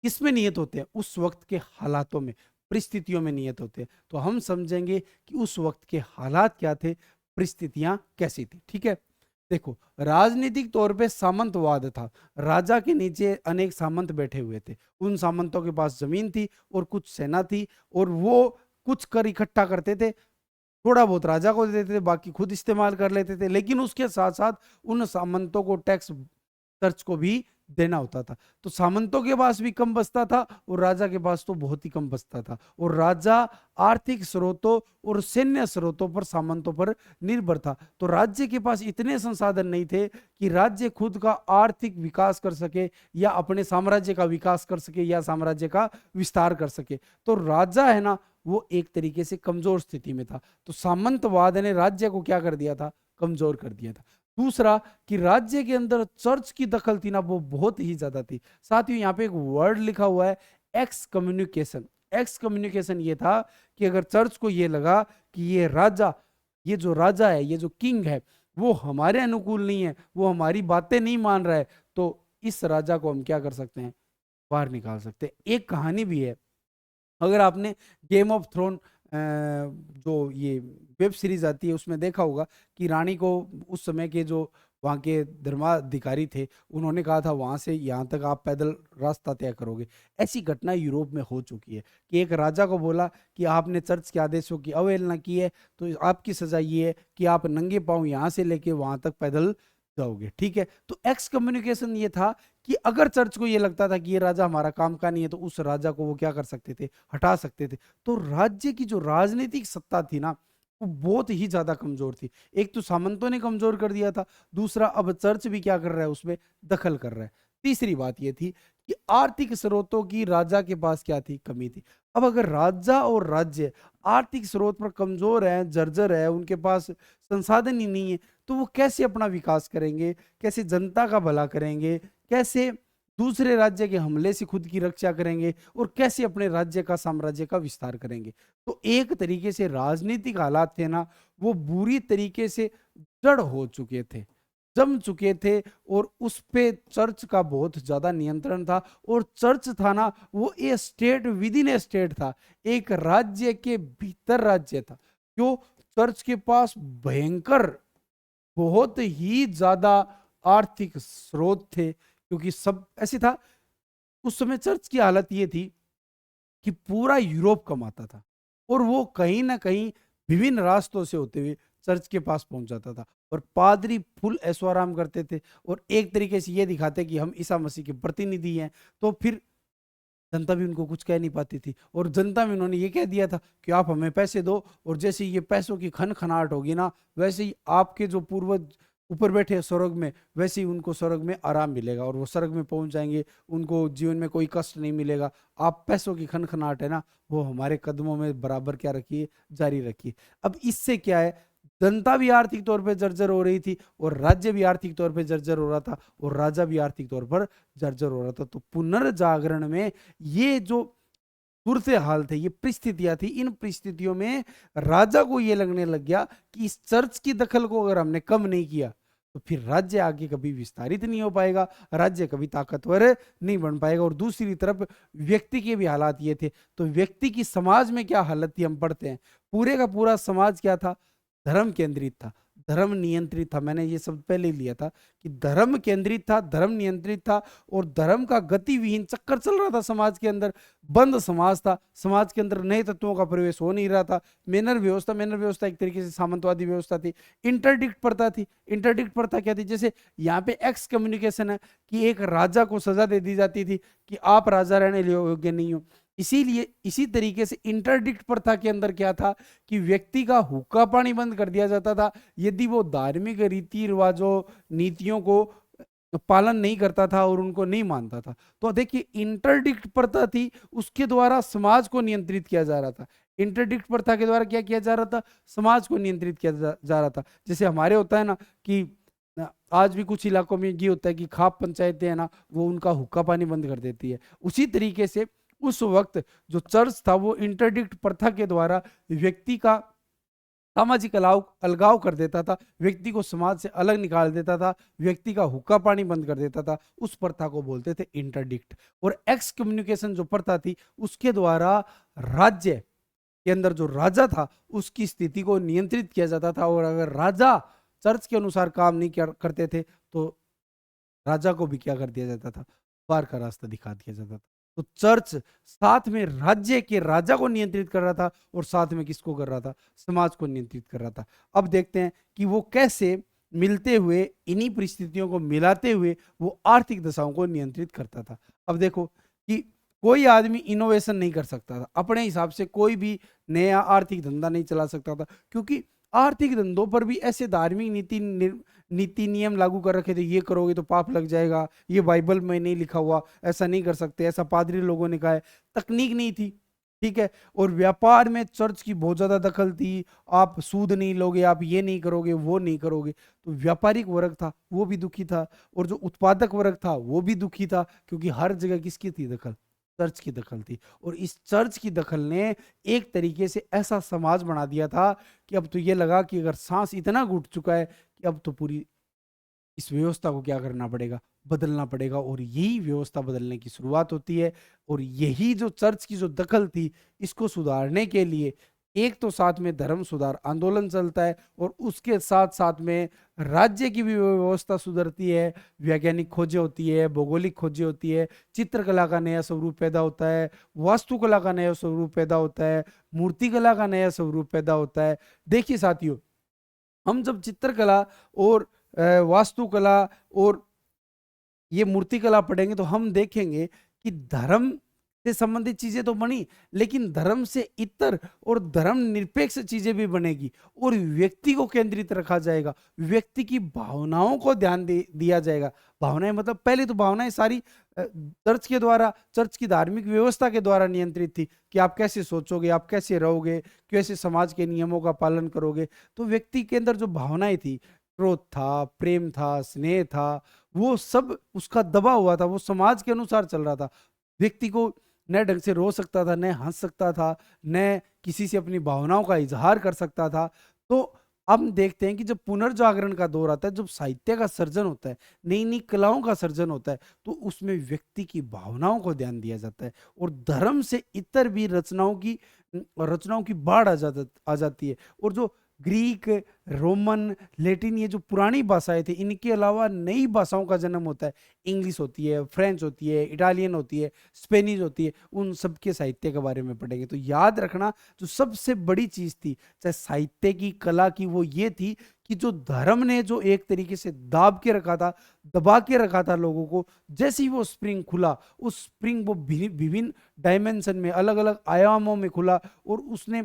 किसमें नियत होते हैं? उस वक्त के हालातों में, परिस्थितियों में नियत होते हैं। तो हम समझेंगे कि उस वक्त के हालात क्या थे, परिस्थितियां कैसी थी, ठीक है। देखो, राजनीतिक तौर पे सामंतवाद था। राजा के नीचे अनेक सामंत बैठे हुए थे। उन सामंतों के पास जमीन थी और कुछ सेना थी, और वो कुछ कर इकट्ठा करते थे, थोड़ा बहुत राजा को देते थे, बाकी खुद इस्तेमाल कर लेते थे। लेकिन उसके साथ साथ उन सामंतों को टैक्स, खर्च को भी देना होता था। तो सामंतों के पास भी कम बचता था और राजा के पास तो बहुत ही कम बचता था। और राजा आर्थिक स्रोतों और सैन्य स्रोतों पर, सामंतों पर निर्भर था। तो राज्य के पास इतने संसाधन नहीं थे कि राज्य खुद का आर्थिक विकास कर सके, या अपने साम्राज्य का विकास कर सके, या साम्राज्य का विस्तार कर सके। तो राजा है ना, वो एक तरीके से कमजोर स्थिति में था। तो सामंतवाद ने राज्य को क्या कर दिया था? कमजोर कर दिया था। दूसरा, कि राज्य के अंदर चर्च की दखल थी ना, वो बहुत ही ज्यादा थी। साथ ही यहाँ पे एक वर्ड लिखा हुआ है, एक्स कम्युनिकेशन। एक्स कम्युनिकेशन ये था कि अगर चर्च को ये लगा कि ये राजा, ये जो राजा है, ये जो किंग है, वो हमारे अनुकूल नहीं है, वो हमारी बातें नहीं मान रहा है, तो इस राजा को हम क्या कर सकते हैं? बाहर निकाल सकते हैं। एक कहानी भी है, अगर आपने गेम ऑफ थ्रोन जो ये वेब सीरीज आती है उसमें देखा होगा कि रानी को उस समय के जो वहाँ के धर्माधिकारी थे, उन्होंने कहा था वहाँ से यहाँ तक आप पैदल रास्ता तय करोगे। ऐसी घटना यूरोप में हो चुकी है कि एक राजा को बोला कि आपने चर्च के आदेशों की अवहेलना की है, तो आपकी सजा ये है कि आप नंगे पांव यहाँ से लेके वहाँ तक पैदल जाओगे, ठीक है। तो एक्स कम्युनिकेशन ये था कि अगर चर्च को ये लगता था कि ये राजा हमारा काम का नहीं है, तो उस राजा को वो क्या कर सकते थे? हटा सकते थे। तो राज्य की जो राजनीतिक सत्ता थी ना, वो बहुत ही ज्यादा कमजोर थी। एक तो सामंतों ने कमजोर कर दिया था, दूसरा अब चर्च भी क्या कर रहा है? उसमें दखल कर रहा है। तीसरी बात ये थी कि आर्थिक स्रोतों की राजा के पास क्या थी? कमी थी। अब अगर राजा और राज्य आर्थिक स्रोत पर कमजोर है, जर्जर है, उनके पास संसाधन ही नहीं है, तो वो कैसे अपना विकास करेंगे? कैसे जनता का भला करेंगे? कैसे दूसरे राज्य के हमले से खुद की रक्षा करेंगे? और कैसे अपने राज्य का, साम्राज्य का विस्तार करेंगे? तो एक तरीके से राजनीतिक हालात थे ना, वो बुरी तरीके से जड़ हो चुके थे। जम चुके थे और उस पे चर्च का बहुत ज्यादा नियंत्रण था। और चर्च था ना, वो a state within a state था, एक राज्य के भीतर राज्य था। क्यों? चर्च के पास भयंकर, बहुत ही ज्यादा आर्थिक स्रोत थे, क्योंकि सब ऐसे था। उस समय चर्च की हालत ये थी कि पूरा यूरोप कमाता था और वो कहीं ना कहीं विभिन्न रास्तों से होते हुए चर्च के पास पहुंच जाता था। और पादरी फुल ऐशोआराम करते थे और एक तरीके से ये दिखाते कि हम ईसा मसीह के प्रतिनिधि हैं। तो फिर जनता भी उनको कुछ कह नहीं पाती थी, और जनता में उन्होंने ये कह दिया था कि आप हमें पैसे दो, और जैसे ये पैसों की खनखनाहट होगी ना, वैसे ही आपके जो पूर्वज ऊपर बैठे हैं स्वर्ग में, वैसे ही उनको स्वर्ग में आराम मिलेगा और वो स्वर्ग में पहुंच जाएंगे, उनको जीवन में कोई कष्ट नहीं मिलेगा। आप पैसों की खनखनाहट है ना, वो हमारे कदमों में बराबर क्या रखिए, जारी रखिए। अब इससे क्या है, जनता भी आर्थिक तौर पे जर्जर हो रही थी और राज्य भी आर्थिक तौर पे जर्जर हो रहा था और राजा भी आर्थिक तौर पर जर्जर हो रहा था। तो पुनर्जागरण में ये जो सूरत हाल थे, ये परिस्थितियां थी, इन परिस्थितियों में राजा को ये लगने लग गया कि इस चर्च की दखल को अगर हमने कम नहीं किया तो फिर राज्य आगे कभी विस्तारित नहीं हो पाएगा, राज्य कभी ताकतवर नहीं बन पाएगा। और दूसरी तरफ व्यक्ति के भी हालात ये थे। तो व्यक्ति की समाज में क्या हालत थी, हम पढ़ते हैं। पूरे का पूरा समाज क्या था, धर्म केंद्रित था, धर्म नियंत्रित था। मैंने ये शब्द पहले लिया था कि धर्म केंद्रित था, धर्म नियंत्रित था, और धर्म का गतिविहीन चक्कर चल रहा था समाज के अंदर। बंद समाज था, समाज के अंदर नए तत्वों का प्रवेश हो नहीं रहा था। मैनर व्यवस्था एक तरीके से सामंतवादी व्यवस्था थी। इंटरडिक्ट प्रथा थी। इंटरडिक्ट प्रथा क्या थी, जैसे यहाँ पे एक्स कम्युनिकेशन है कि एक राजा को सजा दे दी जाती थी कि आप राजा रहने योग्य नहीं हो। इसीलिए इसी तरीके से इंटरडिक्ट प्रथा के अंदर क्या था कि व्यक्ति का हुक्का पानी बंद कर दिया जाता था यदि वो धार्मिक रीति रिवाजों, नीतियों को पालन नहीं करता था और उनको नहीं मानता था। तो देखिए, इंटरडिक्ट प्रथा थी, उसके द्वारा समाज को नियंत्रित किया जा रहा था। इंटरडिक्ट प्रथा के द्वारा क्या किया जा रहा था, समाज को नियंत्रित किया जा रहा था। जैसे हमारे होता है ना कि आज भी कुछ इलाकों में ये होता है कि खाप पंचायतें है ना, वो उनका हुक्का पानी बंद कर देती है। उसी तरीके से उस वक्त जो चर्च था वो इंटरडिक्ट प्रथा के द्वारा व्यक्ति का सामाजिक अलगाव कर देता था, व्यक्ति को समाज से अलग निकाल देता था, व्यक्ति का हुक्का पानी बंद कर देता था। उस प्रथा को बोलते थे इंटरडिक्ट। और एक्स कम्युनिकेशन जो प्रथा थी, उसके द्वारा राज्य के अंदर जो राजा था उसकी स्थिति को नियंत्रित किया जाता था, और अगर राजा चर्च के अनुसार काम नहीं करते थे तो राजा को भी क्या कर दिया जाता था, पार का रास्ता दिखा दिया जाता था। तो चर्च साथ में राज्य के राजा को नियंत्रित कर रहा था और साथ में किसको कर रहा था, समाज को नियंत्रित कर रहा था। अब देखते हैं कि वो कैसे मिलते हुए, इन्हीं परिस्थितियों को मिलाते हुए वो आर्थिक दशाओं को नियंत्रित करता था। अब देखो कि कोई आदमी इनोवेशन नहीं कर सकता था अपने हिसाब से, कोई भी नया आर्थिक धंधा नहीं चला सकता था, क्योंकि आर्थिक धंधों पर भी ऐसे धार्मिक नीति नियम लागू कर रखे थे। ये करोगे तो पाप लग जाएगा, ये बाइबल में नहीं लिखा हुआ, ऐसा नहीं कर सकते, ऐसा पादरी लोगों ने कहा है। तकनीक नहीं थी, ठीक है। और व्यापार में चर्च की बहुत ज्यादा दखल थी। आप सूद नहीं लोगे, आप ये नहीं करोगे, वो नहीं करोगे। तो व्यापारिक वर्ग था वो भी दुखी था, और जो उत्पादक वर्ग था वो भी दुखी था, क्योंकि हर जगह किसकी थी दखल, चर्च की दखल थी। और इस चर्च की दखल ने एक तरीके से ऐसा समाज बना दिया था कि अब तो ये लगा कि अगर सांस इतना घुट चुका है कि अब तो पूरी इस व्यवस्था को क्या करना पड़ेगा, बदलना पड़ेगा। और यही व्यवस्था बदलने की शुरुआत होती है। और यही जो चर्च की जो दखल थी, इसको सुधारने के लिए एक तो साथ में धर्म सुधार आंदोलन चलता है, और उसके साथ साथ में राज्य की भी व्यवस्था सुधरती है, वैज्ञानिक खोजें होती है, भौगोलिक खोजें होती है, चित्रकला का नया स्वरूप पैदा होता है, वास्तुकला का नया स्वरूप पैदा होता है, मूर्तिकला का नया स्वरूप पैदा होता है। देखिए साथियों, हम जब चित्रकला और वास्तुकला और ये मूर्तिकला पढ़ेंगे तो हम देखेंगे कि धर्म से संबंधित चीजें तो बनी, लेकिन धर्म से इतर और धर्म निरपेक्ष चीजें भी बनेगी, और व्यक्ति को केंद्रित रखा जाएगा, व्यक्ति की भावनाओं को ध्यान दिया जाएगा। भावनाएं मतलब पहले तो भावनाएं सारी चर्च के द्वारा, चर्च की धार्मिक व्यवस्था के द्वारा नियंत्रित थी कि आप कैसे सोचोगे, आप कैसे रहोगे, कैसे समाज के नियमों का पालन करोगे। तो व्यक्ति के अंदर जो भावनाएं थी, क्रोध था, प्रेम था, स्नेह था, वो सब उसका दबा हुआ था, वो समाज के अनुसार चल रहा था। व्यक्ति को न ढंग से रो सकता था, न हंस सकता था, न किसी से अपनी भावनाओं का इजहार कर सकता था। तो अब हम देखते हैं कि जब पुनर्जागरण का दौर आता है, जब साहित्य का सर्जन होता है, नई नई कलाओं का सर्जन होता है, तो उसमें व्यक्ति की भावनाओं को ध्यान दिया जाता है और धर्म से इतर भी रचनाओं की बाढ़ आ जाती है। और जो ग्रीक, रोमन, लैटिन, ये जो पुरानी भाषाएं थी, इनके अलावा नई भाषाओं का जन्म होता है। इंग्लिश होती है, फ्रेंच होती है, इटालियन होती है, स्पेनिश होती है। उन सब के साहित्य के बारे में पढ़ेंगे। तो याद रखना, जो सबसे बड़ी चीज थी चाहे साहित्य की, कला की, वो ये थी कि जो धर्म ने जो एक तरीके से दाब के रखा था, दबा के रखा था लोगों को, जैसे ही वो स्प्रिंग खुला, उस स्प्रिंग वो विभिन्न डायमेंशन में, अलग अलग आयामों में खुला और उसने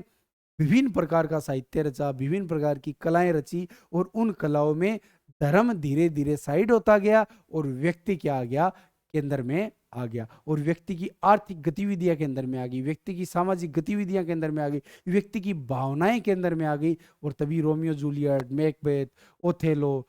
विभिन्न प्रकार का साहित्य रचा, विभिन्न प्रकार की कलाएं रची। और उन कलाओं में धर्म धीरे धीरे साइड होता गया और व्यक्ति क्या आ गया, केंद्र में आ गया। और व्यक्ति की आर्थिक गतिविधियां केंद्र में आ गई, व्यक्ति की सामाजिक गतिविधियां केंद्र में आ गई, व्यक्ति की भावनाएं केंद्र में आ गई। और तभी Romeo Juliet, Macbeth, Othello,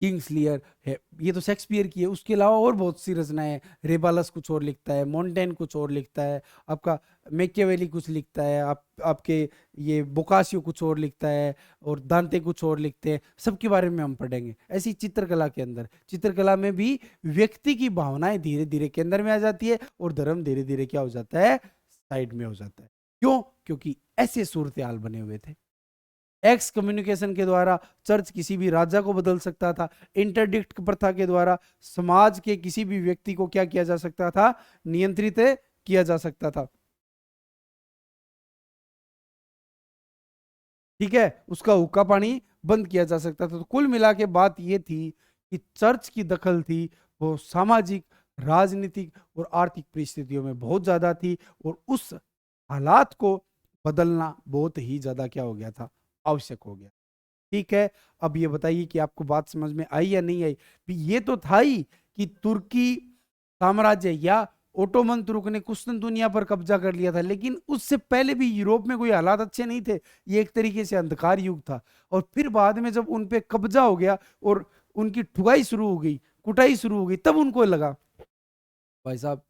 Kings लियर है, ये तो शेक्सपियर की है। उसके अलावा और बहुत सी रचनाएं हैं। रेबालस कुछ और लिखता है, मोंटेन कुछ और लिखता है, आपका मैकियावेली कुछ लिखता है, आपके ये बोकासियो कुछ और लिखता है, और दांते कुछ और लिखते हैं। सबके बारे में हम पढ़ेंगे। ऐसी चित्रकला के अंदर, चित्रकला में भी व्यक्ति की भावनाएं धीरे धीरे केंद्र में आ जाती है और धर्म धीरे धीरे क्या हो जाता है, साइड में हो जाता है। क्यों? क्योंकि ऐसे सूरत हाल बने हुए थे। एक्स कम्युनिकेशन के द्वारा चर्च किसी भी राजा को बदल सकता था। इंटरडिक्ट प्रथा के द्वारा समाज के किसी भी व्यक्ति को क्या किया जा सकता था, नियंत्रित किया जा सकता था। ठीक है, उसका हुक्का पानी बंद किया जा सकता था। तो कुल मिला के बात यह थी कि चर्च की दखल थी वो सामाजिक, राजनीतिक और आर्थिक परिस्थितियों में बहुत ज्यादा थी। और उस हालात को बदलना बहुत ही ज्यादा क्या हो गया था, आवश्यक हो गया। ठीक है, अब ये बताइए कि आपको बात समझ में आई या नहीं आई। ये तो था ही कि तुर्की साम्राज्य या ओटोमन तुर्क ने कुस्तुनतुनिया पर कब्जा कर लिया था, लेकिन उससे पहले भी यूरोप में कोई हालात अच्छे नहीं थे। ये एक तरीके से अंधकार युग था। और फिर बाद में जब उन पे कब्जा हो गया और उनकी ठुगाई शुरू हो गई, कुटाई शुरू हो गई, तब उनको लगा भाई साहब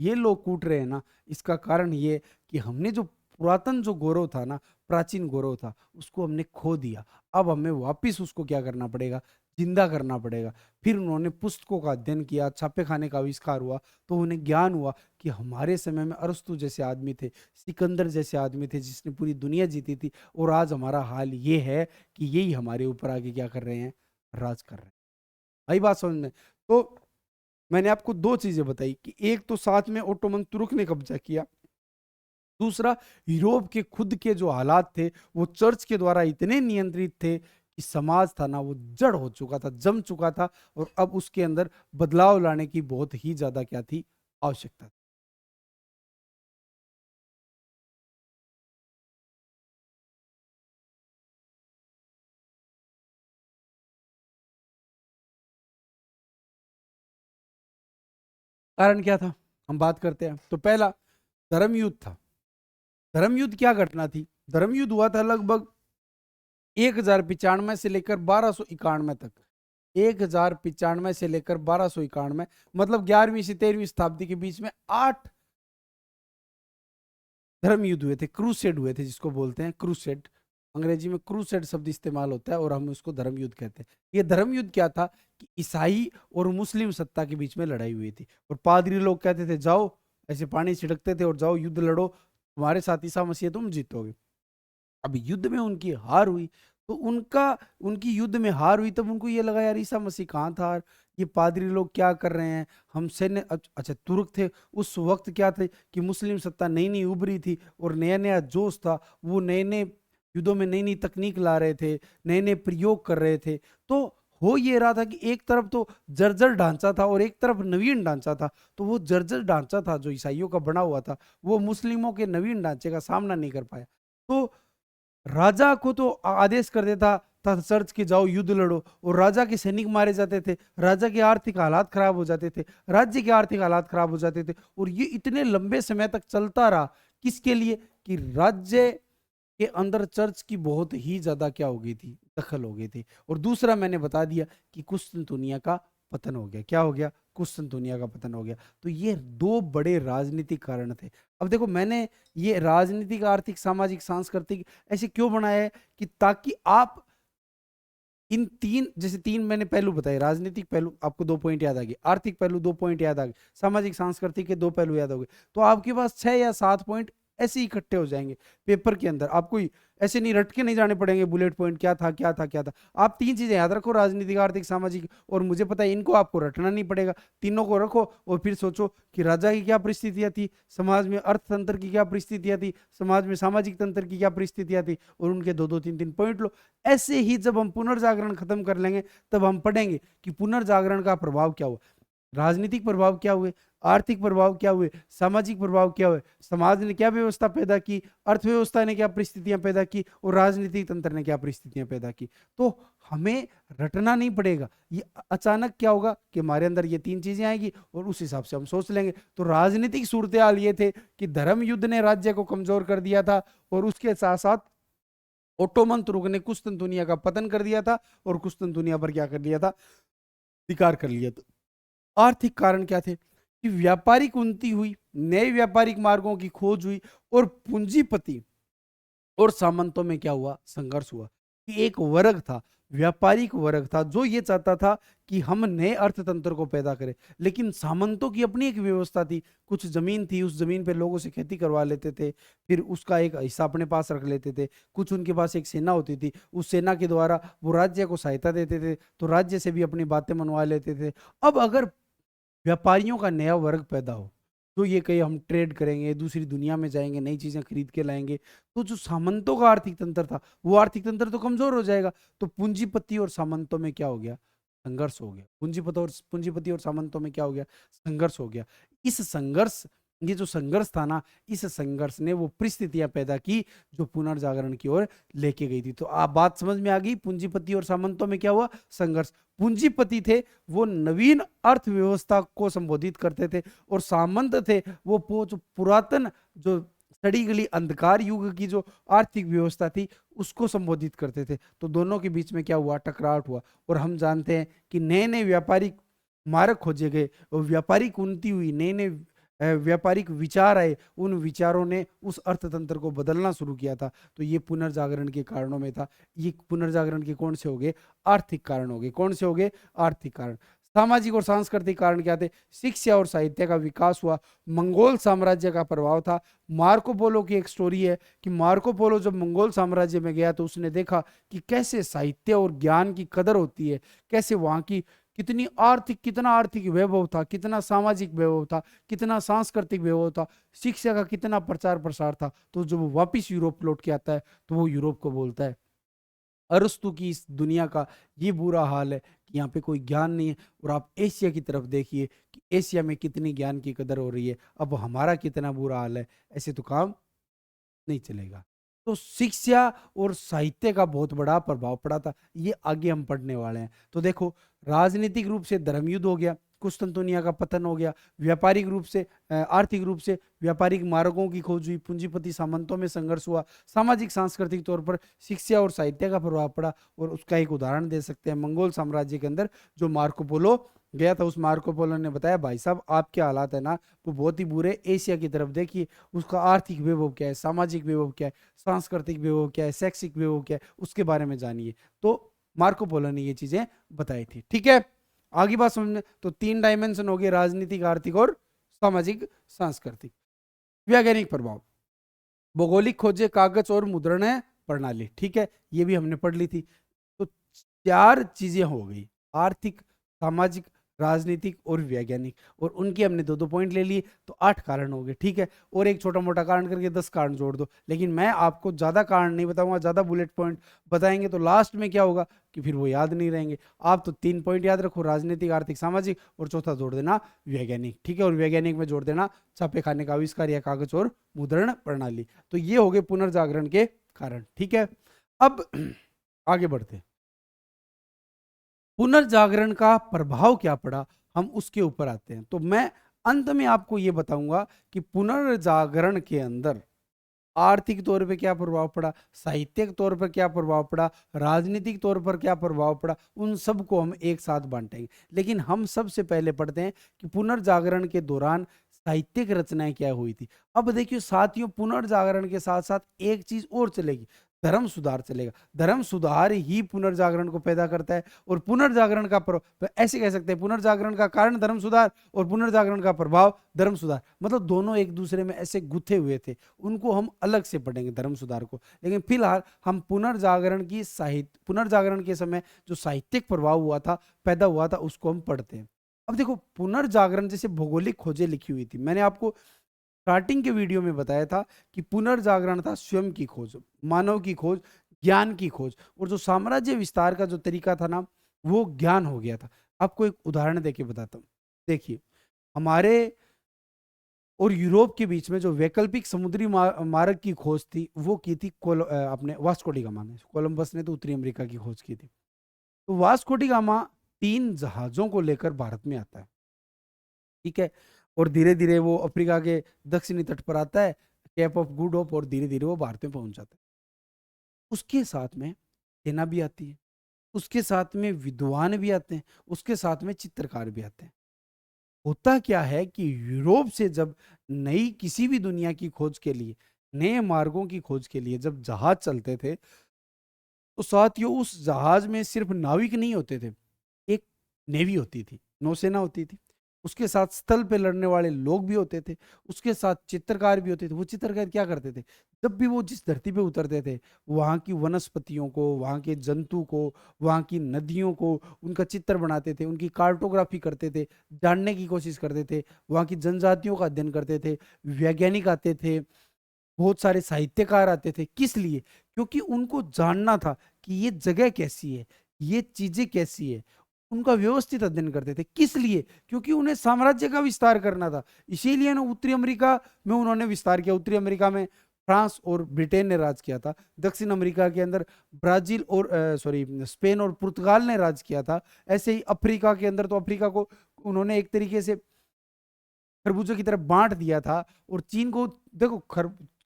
ये लोग कूट रहे हैं ना, इसका कारण ये कि हमने जो पुरातन जो गौरव था ना, प्राचीन गौरव था, उसको हमने खो दिया। अब हमें वापिस उसको क्या करना पड़ेगा, जिंदा करना पड़ेगा। फिर उन्होंने पुस्तकों का अध्ययन किया, छापे खाने का आविष्कार हुआ, तो उन्हें ज्ञान हुआ कि हमारे समय में अरस्तु जैसे आदमी थे, सिकंदर जैसे आदमी थे, जिसने पूरी दुनिया जीती थी। और आज हमारा हाल ये है कि यही हमारे ऊपर आगे क्या कर रहे हैं, राज कर रहे हैं। आई बात समझ में? तो मैंने आपको दो चीजें बताई कि एक तो साथ में ओटोमन तुर्क ने कब्जा किया, दूसरा यूरोप के खुद के जो हालात थे वो चर्च के द्वारा इतने नियंत्रित थे कि समाज था ना, वो जड़ हो चुका था, जम चुका था। और अब उसके अंदर बदलाव लाने की बहुत ही ज्यादा क्या थी, आवश्यकता थी। कारण क्या था, हम बात करते हैं। तो पहला धर्म युद्ध था। धर्म युद्ध क्या घटना थी? धर्म युद्ध हुआ था लगभग 1095 से लेकर 1291 तक। 1095 से लेकर 1291, मतलब 11वीं से 13वीं शताब्दी के बीच में 8 धर्म युद्ध हुए थे, क्रूसेड हुए थे, जिसको बोलते हैं क्रूसेड। अंग्रेजी में क्रूसेड शब्द इस्तेमाल होता है और हम उसको धर्म युद्ध कहते हैं। ये धर्म युद्ध क्या था कि ईसाई और मुस्लिम सत्ता के बीच में लड़ाई हुई थी। और पादरी लोग कहते थे जाओ, ऐसे पानी छिड़कते थे, और जाओ युद्ध लड़ो, तुम्हारे साथ ईसा मसीह, तुम जीतोगे। अब युद्ध में उनकी हार हुई, तो उनकी युद्ध में हार हुई, तब उनको ये लगा यार ईसा मसीह कहाँ था, ये पादरी लोग क्या कर रहे हैं, हम सैन्य। अच्छा, तुर्क थे उस वक्त, क्या थे कि मुस्लिम सत्ता नई नई उभरी थी और नया नया जोश था। वो नए नए युद्धों में नई नई तकनीक ला रहे थे, नए नए प्रयोग कर रहे थे। तो हो ये रहा था कि एक तरफ तो जर्जर ढांचा था और एक तरफ नवीन ढांचा था। तो वो जर्जर ढांचा था जो ईसाइयों का बना हुआ था, वो मुस्लिमों के नवीन ढांचे का सामना नहीं कर पाया। तो राजा को तो आदेश कर देता था चर्च के जाओ युद्ध लड़ो, और राजा के सैनिक मारे जाते थे, राजा के आर्थिक हालात खराब हो जाते थे, राज्य के आर्थिक हालात खराब हो जाते थे। और ये इतने लंबे समय तक चलता रहा, किसके लिए? कि राज्य के अंदर चर्च की बहुत ही ज्यादा क्या हो गई थी, दखल हो गई थी। और दूसरा मैंने बता दिया कि कुस्तुनतुनिया का पतन हो गया। क्या हो गया? कुस्तुनतुनिया का पतन हो गया। तो ये दो बड़े राजनीतिक कारण थे। अब देखो, मैंने ये राजनीतिक, आर्थिक, सामाजिक, सांस्कृतिक ऐसे क्यों बनाया है कि ताकि आप इन तीन, जैसे तीन मैंने पहलू बताए, राजनीतिक पहलू आपको 2 पॉइंट याद आ गए, आर्थिक पहलू 2 पॉइंट याद आ गए, सामाजिक सांस्कृतिक के 2 पहलू याद हो गए, तो आपके पास 6 या 7 पॉइंट ऐसे ही इकट्ठे हो जाएंगे पेपर के अंदर। आपको ऐसे नहीं रट के नहीं जाने पड़ेंगे बुलेट पॉइंट क्या था क्या था क्या था। आप तीन चीजें याद रखो, राजनीतिक, आर्थिक, सामाजिक, और मुझे पता है इनको आपको रटना नहीं पड़ेगा। तीनों को रखो और फिर सोचो कि राजा की क्या परिस्थितियां थी, समाज में अर्थतंत्र की क्या परिस्थितियां थी, समाज में सामाजिक तंत्र की क्या परिस्थितियां थी, और उनके 2-2 3-3 पॉइंट लो। ऐसे ही जब हम पुनर्जागरण खत्म कर लेंगे तब हम पढ़ेंगे कि पुनर्जागरण का प्रभाव क्या हुआ, राजनीतिक प्रभाव क्या हुए, आर्थिक प्रभाव क्या हुए, सामाजिक प्रभाव क्या हुए, समाज ने क्या व्यवस्था पैदा की, अर्थव्यवस्था ने क्या परिस्थितियां पैदा की, और राजनीतिक तंत्र ने क्या परिस्थितियां पैदा की। तो हमें रटना नहीं पड़ेगा। ये अचानक क्या होगा कि हमारे अंदर ये तीन चीजें आएगी और उस हिसाब से हम सोच लेंगे। तो राजनीतिक सूरत हाल ये थे कि धर्म युद्ध ने राज्य को कमजोर कर दिया था, और उसके साथ साथ ओटोमन तुर्क ने कुस्तुनतुनिया का पतन कर दिया था, और कुस्तुनतुनिया पर क्या कर लिया था? अधिकार कर लिया था। आर्थिक कारण क्या थे? कि व्यापारिक उन्नति हुई, नए व्यापारिक मार्गों की खोज हुई, और पूंजीपति और सामंतों में क्या हुआ? संघर्ष हुआ। कि एक वर्ग था, व्यापारिक वर्ग था, जो ये चाहता था कि हम नए अर्थतंत्र को पैदा करें, लेकिन सामंतों की अपनी एक व्यवस्था थी। कुछ जमीन थी, उस जमीन पे लोगों से खेती करवा लेते थे, फिर उसका एक हिस्सा अपने पास रख लेते थे। कुछ उनके पास एक सेना होती थी, उस सेना के द्वारा वो राज्य को सहायता देते थे, तो राज्य से भी अपनी बातें मनवा लेते थे। अब अगर व्यापारियों का नया वर्ग पैदा हो, तो ये कहीं हम ट्रेड करेंगे, दूसरी दुनिया में जाएंगे, नई चीजें खरीद के लाएंगे, तो जो सामंतों का आर्थिक तंत्र था, वो आर्थिक तंत्र तो कमजोर हो जाएगा। तो पूंजीपति और सामंतों में क्या हो गया? संघर्ष हो गया। पूंजीपति और सामंतों में क्या हो गया? संघर्ष हो गया। इस संघर्ष, ये जो संघर्ष था ना, इस संघर्ष ने वो परिस्थितियां पैदा की जो पुनर्जागरण की ओर लेके गई थी। तो आप बात समझ में आ गई, पूंजीपति और सामंतों में क्या हुआ? संघर्ष। पूंजीपति थे वो नवीन अर्थव्यवस्था को संबोधित करते थे, और सामंत थे वो जो पुरातन, जो सड़ी गली अंधकार युग की जो आर्थिक व्यवस्था थी उसको संबोधित करते थे। तो दोनों के बीच में क्या हुआ? टकराव हुआ। और हम जानते हैं कि नए नए व्यापारिक मार्ग खोजे गए, और व्यापारिक उन्नति हुई, नए नए व्यापारिक विचार आए, उन विचारों ने उस अर्थतंत्र को बदलना शुरू किया था। तो ये पुनर्जागरण के कारणों में था। ये पुनर्जागरण के कौन से हो गए? आर्थिक कारण हो गए। कौन से हो गए? आर्थिक कारण। सामाजिक और सांस्कृतिक कारण क्या थे? शिक्षा और साहित्य का विकास हुआ, मंगोल साम्राज्य का प्रभाव था। मार्को पोलो की एक स्टोरी है कि मार्को पोलो जब मंगोल साम्राज्य में गया तो उसने देखा कि कैसे साहित्य और ज्ञान की कदर होती है, कैसे वहां की कितना आर्थिक वैभव था, कितना सामाजिक वैभव था, कितना सांस्कृतिक वैभव था, शिक्षा का कितना प्रचार प्रसार था। तो जब वो वापिस यूरोप लौट के आता है तो वो यूरोप को बोलता है, अरस्तु की इस दुनिया का ये बुरा हाल है कि यहाँ पे कोई ज्ञान नहीं है, और आप एशिया की तरफ देखिए कि एशिया में कितनी ज्ञान की कदर हो रही है, अब हमारा कितना बुरा हाल है। ऐसे तो काम नहीं चलेगा। तो शिक्षा और साहित्य का बहुत बड़ा प्रभाव पड़ा था, ये आगे हम पढ़ने वाले हैं। तो देखो, राजनीतिक रूप से धर्मयुद्ध हो गया, कुस्तुनतुनिया का पतन हो गया, व्यापारिक रूप से आर्थिक रूप से व्यापारिक मार्गों की खोज हुई, पूंजीपति सामंतों में संघर्ष हुआ, सामाजिक सांस्कृतिक तौर पर शिक्षा और साहित्य का प्रभाव पड़ा। और उसका एक उदाहरण दे सकते हैं, मंगोल साम्राज्य के अंदर जो मार्को पोलो गया था, उस मार्को पोलो ने बताया, भाई साहब आपके हालात है ना वो बहुत ही बुरे, एशिया की तरफ देखिए, उसका आर्थिक वैभव क्या है, सामाजिक वैभव क्या है, सांस्कृतिक वैभव क्या है, शैक्षिक वैभव क्या है, उसके बारे में जानिए। तो मार्को पोलो ने ये चीजें बताई थी। ठीक है, आगे बात समझने। तो 3 डायमेंशन हो गए, राजनीतिक, आर्थिक और सामाजिक सांस्कृतिक। वैज्ञानिक प्रभाव, भौगोलिक खोजे, कागज और मुद्रण प्रणाली। ठीक है, ये भी हमने पढ़ ली थी। तो 4 चीजें हो गई, आर्थिक, सामाजिक, राजनीतिक और वैज्ञानिक, और उनके हमने 2-2 पॉइंट ले लिए, तो 8 कारण हो गए। ठीक है, और एक छोटा मोटा कारण करके 10 कारण जोड़ दो। लेकिन मैं आपको ज्यादा कारण नहीं बताऊंगा, ज्यादा बुलेट पॉइंट बताएंगे तो लास्ट में क्या होगा कि फिर वो याद नहीं रहेंगे। आप तो 3 पॉइंट याद रखो, राजनीतिक, आर्थिक, सामाजिक, और चौथा जोड़ देना वैज्ञानिक। ठीक है, और वैज्ञानिक में जोड़ देना छापे खाने का आविष्कार या कागज और मुद्रण प्रणाली। तो ये हो गए पुनर्जागरण के कारण। ठीक है, अब आगे बढ़ते, पुनर्जागरण का प्रभाव क्या पड़ा, हम उसके ऊपर आते हैं। तो मैं अंत में आपको यह बताऊंगा कि पुनर्जागरण के अंदर आर्थिक तौर पे क्या प्रभाव पड़ा, साहित्यिक तौर पर क्या प्रभाव पड़ा, राजनीतिक तौर पर क्या प्रभाव पड़ा, उन सब को हम एक साथ बांटेंगे। लेकिन हम सबसे पहले पढ़ते हैं कि पुनर्जागरण के दौरान साहित्यिक रचनाएं क्या हुई थी। अब देखिए साथियों, पुनर्जागरण के साथ साथ एक चीज और चलेगी, धर्म सुधार चलेगा। धर्म सुधार ही पुनर्जागरण को पैदा करता है, और पुनर्जागरण का ऐसे कह सकते हैं, पुनर्जागरण का कारण धर्म सुधार और पुनर्जागरण का प्रभाव धर्म सुधार, मतलब दोनों एक दूसरे में ऐसे गुथे हुए थे। उनको हम अलग से पढ़ेंगे धर्म सुधार को, लेकिन फिलहाल हम पुनर्जागरण के समय जो साहित्यिक प्रभाव हुआ था, पैदा हुआ था, उसको हम पढ़ते हैं। अब देखो, पुनर्जागरण जैसे भौगोलिक खोजें लिखी हुई थी, मैंने आपको स्टार्टिंग के वीडियो में बताया था कि पुनर्जागरण था स्वयं की खोज, मानव की खोज, ज्ञान की खोज, और जो साम्राज्य विस्तार का जो तरीका था ना, वो ज्ञान हो गया था। आपको एक उदाहरण देके बताता हूँ। देखिए, हमारे और यूरोप के बीच में जो वैकल्पिक समुद्री मार्ग की खोज थी, वो की थी अपने वास्को डी गामा ने। कोलंबस ने तो उत्तरी अमेरिका की खोज की थी। तो वास्को डी गामा 3 जहाजों को लेकर भारत में आता है, ठीक है, और धीरे धीरे वो अफ्रीका के दक्षिणी तट पर आता है, कैप ऑफ गुड होप, और धीरे धीरे वो भारत में पहुंच जाता है। उसके साथ में सेना भी आती है, उसके साथ में विद्वान भी आते हैं, उसके साथ में चित्रकार भी आते हैं। होता क्या है कि यूरोप से जब नई किसी भी दुनिया की खोज के लिए, नए मार्गों की खोज के लिए जब जहाज चलते थे, तो साथियों उस जहाज में सिर्फ नाविक नहीं होते थे, एक नेवी होती थी, नौसेना होती थी, उसके साथ स्थल पे लड़ने वाले लोग भी होते थे, उसके साथ चित्रकार भी होते थे। वो चित्रकार क्या करते थे, जब भी वो जिस धरती पे उतरते थे, वहाँ की वनस्पतियों को, वहाँ के जंतु को, वहाँ की नदियों को, उनका चित्र बनाते थे, उनकी कार्टोग्राफी करते थे, जानने की कोशिश करते थे, वहाँ की जनजातियों का अध्ययन करते थे, वैज्ञानिक आते थे, बहुत सारे साहित्यकार आते थे। किस लिए? क्योंकि उनको जानना था कि ये जगह कैसी है, ये चीजें कैसी है, उनका व्यवस्थित अध्ययन करते थे। किस लिए? क्योंकि उन्हें साम्राज्य का विस्तार करना था। इसीलिए ना उत्तरी अमेरिका में उन्होंने विस्तार किया। उत्तरी अमेरिका में फ्रांस और ब्रिटेन ने राज किया था, दक्षिण अमेरिका के अंदर ब्राजील और स्पेन और पुर्तगाल ने राज किया था। ऐसे ही अफ्रीका के अंदर तो अफ्रीका को उन्होंने एक तरीके से खरबूजे की तरफ बांट दिया था, और चीन को देखो,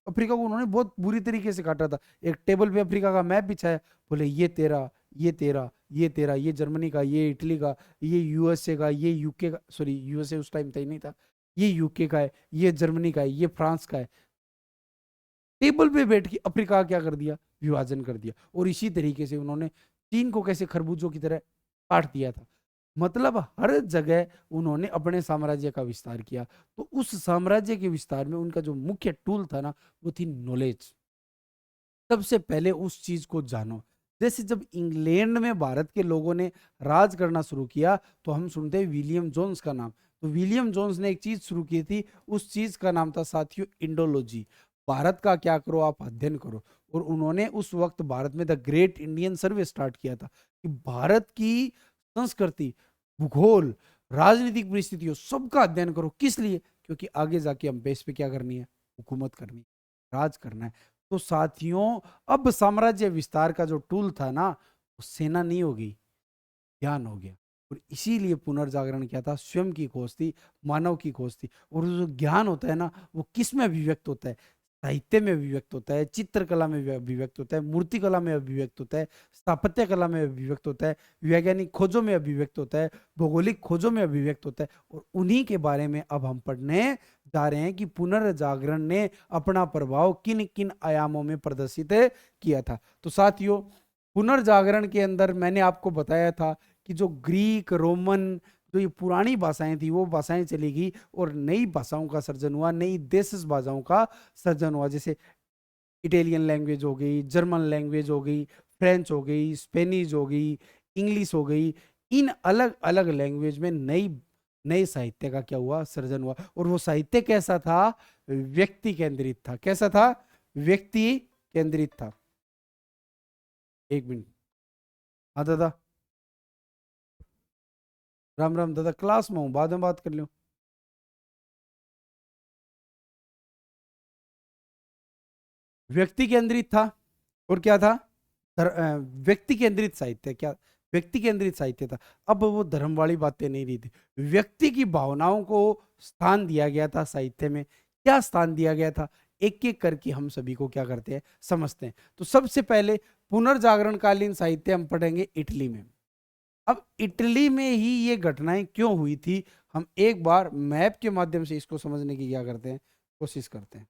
अफ्रीका को उन्होंने बहुत बुरी तरीके से काटा था। एक टेबल पे अफ्रीका का मैप बिछाया, बोले ये तेरा, ये तेरा, ये तेरा, ये जर्मनी का, ये इटली का, ये यूएसए का, ये यूके का, सॉरी यूएसए उस टाइम तक नहीं था, ये यूके का है, ये जर्मनी का है, ये फ्रांस का है। टेबल पे बैठ के अफ्रीका क्या कर दिया, विभाजन कर दिया। और इसी तरीके से उन्होंने चीन को कैसे खरबूजों की तरह काट दिया था। मतलब हर जगह उन्होंने अपने साम्राज्य का विस्तार किया। तो उस साम्राज्य के विस्तार में उनका जो मुख्य टूल था ना, वो थी नॉलेज। सबसे पहले उस चीज को जानो। जैसे जब इंग्लैंड में भारत के लोगों ने राज करना शुरू किया, तो हम सुनते हैं विलियम जोन्स का नाम। तो विलियम जोन्स ने एक चीज शुरू की थी, उस चीज का नाम था साथियों इंडोलॉजी। भारत का क्या करो, आप अध्ययन करो। और उन्होंने उस वक्त भारत में the great Indian survey start किया था, कि भारत की संस्कृति, भूगोल, राजनीतिक परिस्थितियों सबका अध्ययन करो। किस लिए? क्योंकि आगे जाके हम बेस पे क्या करनी है, हुकूमत करनी है, राज करना है। तो साथियों, अब साम्राज्य विस्तार का जो टूल था ना, वो सेना नहीं होगी, ज्ञान हो गया। और इसीलिए पुनर्जागरण क्या था, स्वयं की खोज थी, मानव की खोज थी। और जो ज्ञान होता है ना, वो किस में अभिव्यक्त होता है, साहित्य में अभिव्यक्त होता है, चित्रकला में अभिव्यक्त होता है, मूर्ति कला में अभिव्यक्त होता है, स्थापत्य कला में अभिव्यक्त होता है, वैज्ञानिक खोजों में अभिव्यक्त होता है, भौगोलिक खोजों में अभिव्यक्त होता है। और उन्हीं के बारे में अब हम पढ़ने जा रहे हैं कि पुनर्जागरण ने अपना प्रभाव किन किन आयामों में प्रदर्शित किया था। तो साथियों, पुनर्जागरण के अंदर मैंने आपको बताया था कि जो ग्रीक, रोमन, जो ये पुरानी भाषाएं थी, वो भाषाएं चली गई, और नई भाषाओं का सर्जन हुआ, नई देशज भाषाओं का सर्जन हुआ। जैसे इटालियन लैंग्वेज हो गई, जर्मन लैंग्वेज हो गई, फ्रेंच हो गई, स्पेनिश हो गई, इंग्लिश हो गई। इन अलग अलग लैंग्वेज में नई नए साहित्य का क्या हुआ, सर्जन हुआ। और वो साहित्य कैसा था, व्यक्ति केंद्रित था। कैसा था? व्यक्ति केंद्रित था। एक मिनट। हाँ दादा, राम राम दादा, क्लास में हूँ, बाद में बात कर लो। व्यक्ति केंद्रित था, और क्या था, व्यक्ति केंद्रित साहित्य। क्या? व्यक्ति केंद्रित साहित्य था। अब वो धर्म वाली बातें नहीं रही थी, व्यक्ति की भावनाओं को स्थान दिया गया था साहित्य में। क्या स्थान दिया गया था? एक एक करके हम सभी को क्या करते हैं, समझते हैं। तो सबसे पहले पुनर्जागरणकालीन साहित्य हम पढ़ेंगे इटली में। अब इटली में ही ये घटनाएं क्यों हुई थी, हम एक बार मैप के माध्यम से इसको समझने की क्या करते हैं, कोशिश करते हैं।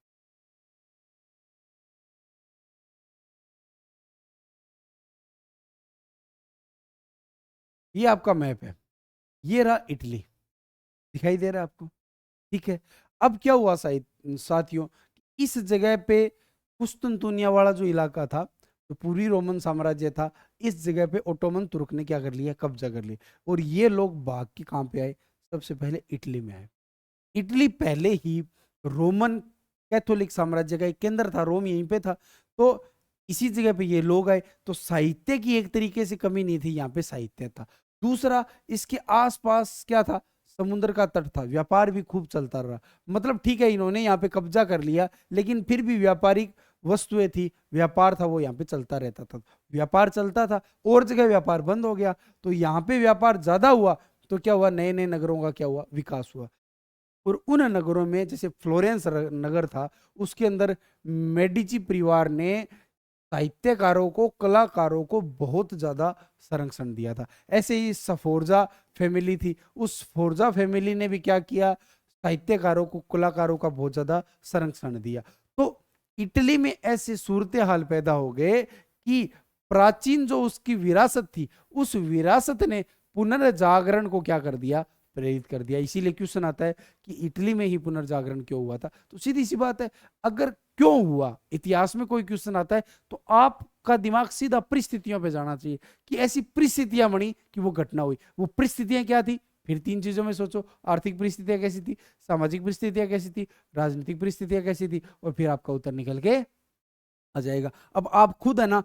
ये आपका मैप है, ये रहा इटली, दिखाई दे रहा है आपको, ठीक है। अब क्या हुआ साथियों, इस जगह पे कुस्तुनतुनिया वाला जो इलाका था, तो पूरी रोमन साम्राज्य था, इस जगह पे ओटोमन तुर्क ने क्या कर लिया, कब्जा कर लिया। और ये लोग भाग के कहाँ पे आए, सबसे पहले इटली में आए। इटली पहले ही रोमन कैथोलिक साम्राज्य का एक केंद्र था, रोम यहीं पे था, तो इसी जगह पे ये लोग आए। तो साहित्य की एक तरीके से कमी नहीं थी, यहाँ पे साहित्य था। दूसरा, इसके आसपास क्या था, समुद्र का तट था, व्यापार भी खूब चलता रहा। मतलब ठीक है, इन्होंने यहाँ पे कब्जा कर लिया, लेकिन फिर भी व्यापारिक वस्तुएं थी, व्यापार था, वो यहाँ पे चलता रहता था। व्यापार चलता था, और जगह व्यापार बंद हो गया, तो यहाँ पे व्यापार ज्यादा हुआ, तो क्या हुआ, नए नए नगरों का क्या हुआ, विकास हुआ। और उन नगरों में जैसे फ्लोरेंस नगर था, उसके अंदर मेडिची परिवार ने साहित्यकारों को, कलाकारों को बहुत ज्यादा संरक्षण दिया था। ऐसे ही सफोर्जा फैमिली थी, उस फोर्जा फैमिली ने भी क्या किया, साहित्यकारों को, कलाकारों का बहुत ज्यादा संरक्षण दिया। तो इटली में ऐसे सूरत हाल पैदा हो गए कि प्राचीन जो उसकी विरासत थी, उस विरासत ने पुनर्जागरण को क्या कर दिया, प्रेरित कर दिया। इसीलिए क्वेश्चन आता है कि इटली में ही पुनर्जागरण क्यों हुआ था। तो सीधी सी बात है, अगर क्यों हुआ, इतिहास में कोई क्वेश्चन आता है, तो आपका दिमाग सीधा परिस्थितियों पे जाना चाहिए कि ऐसी परिस्थितियां बनी कि वो घटना हुई। वो परिस्थितियां क्या थी, फिर तीन चीजों में सोचो, आर्थिक परिस्थितियां कैसी थी, सामाजिक परिस्थितियां कैसी थी, राजनीतिक परिस्थितियां कैसी थी, और फिर आपका उत्तर निकल के आ जाएगा। अब आप खुद है ना,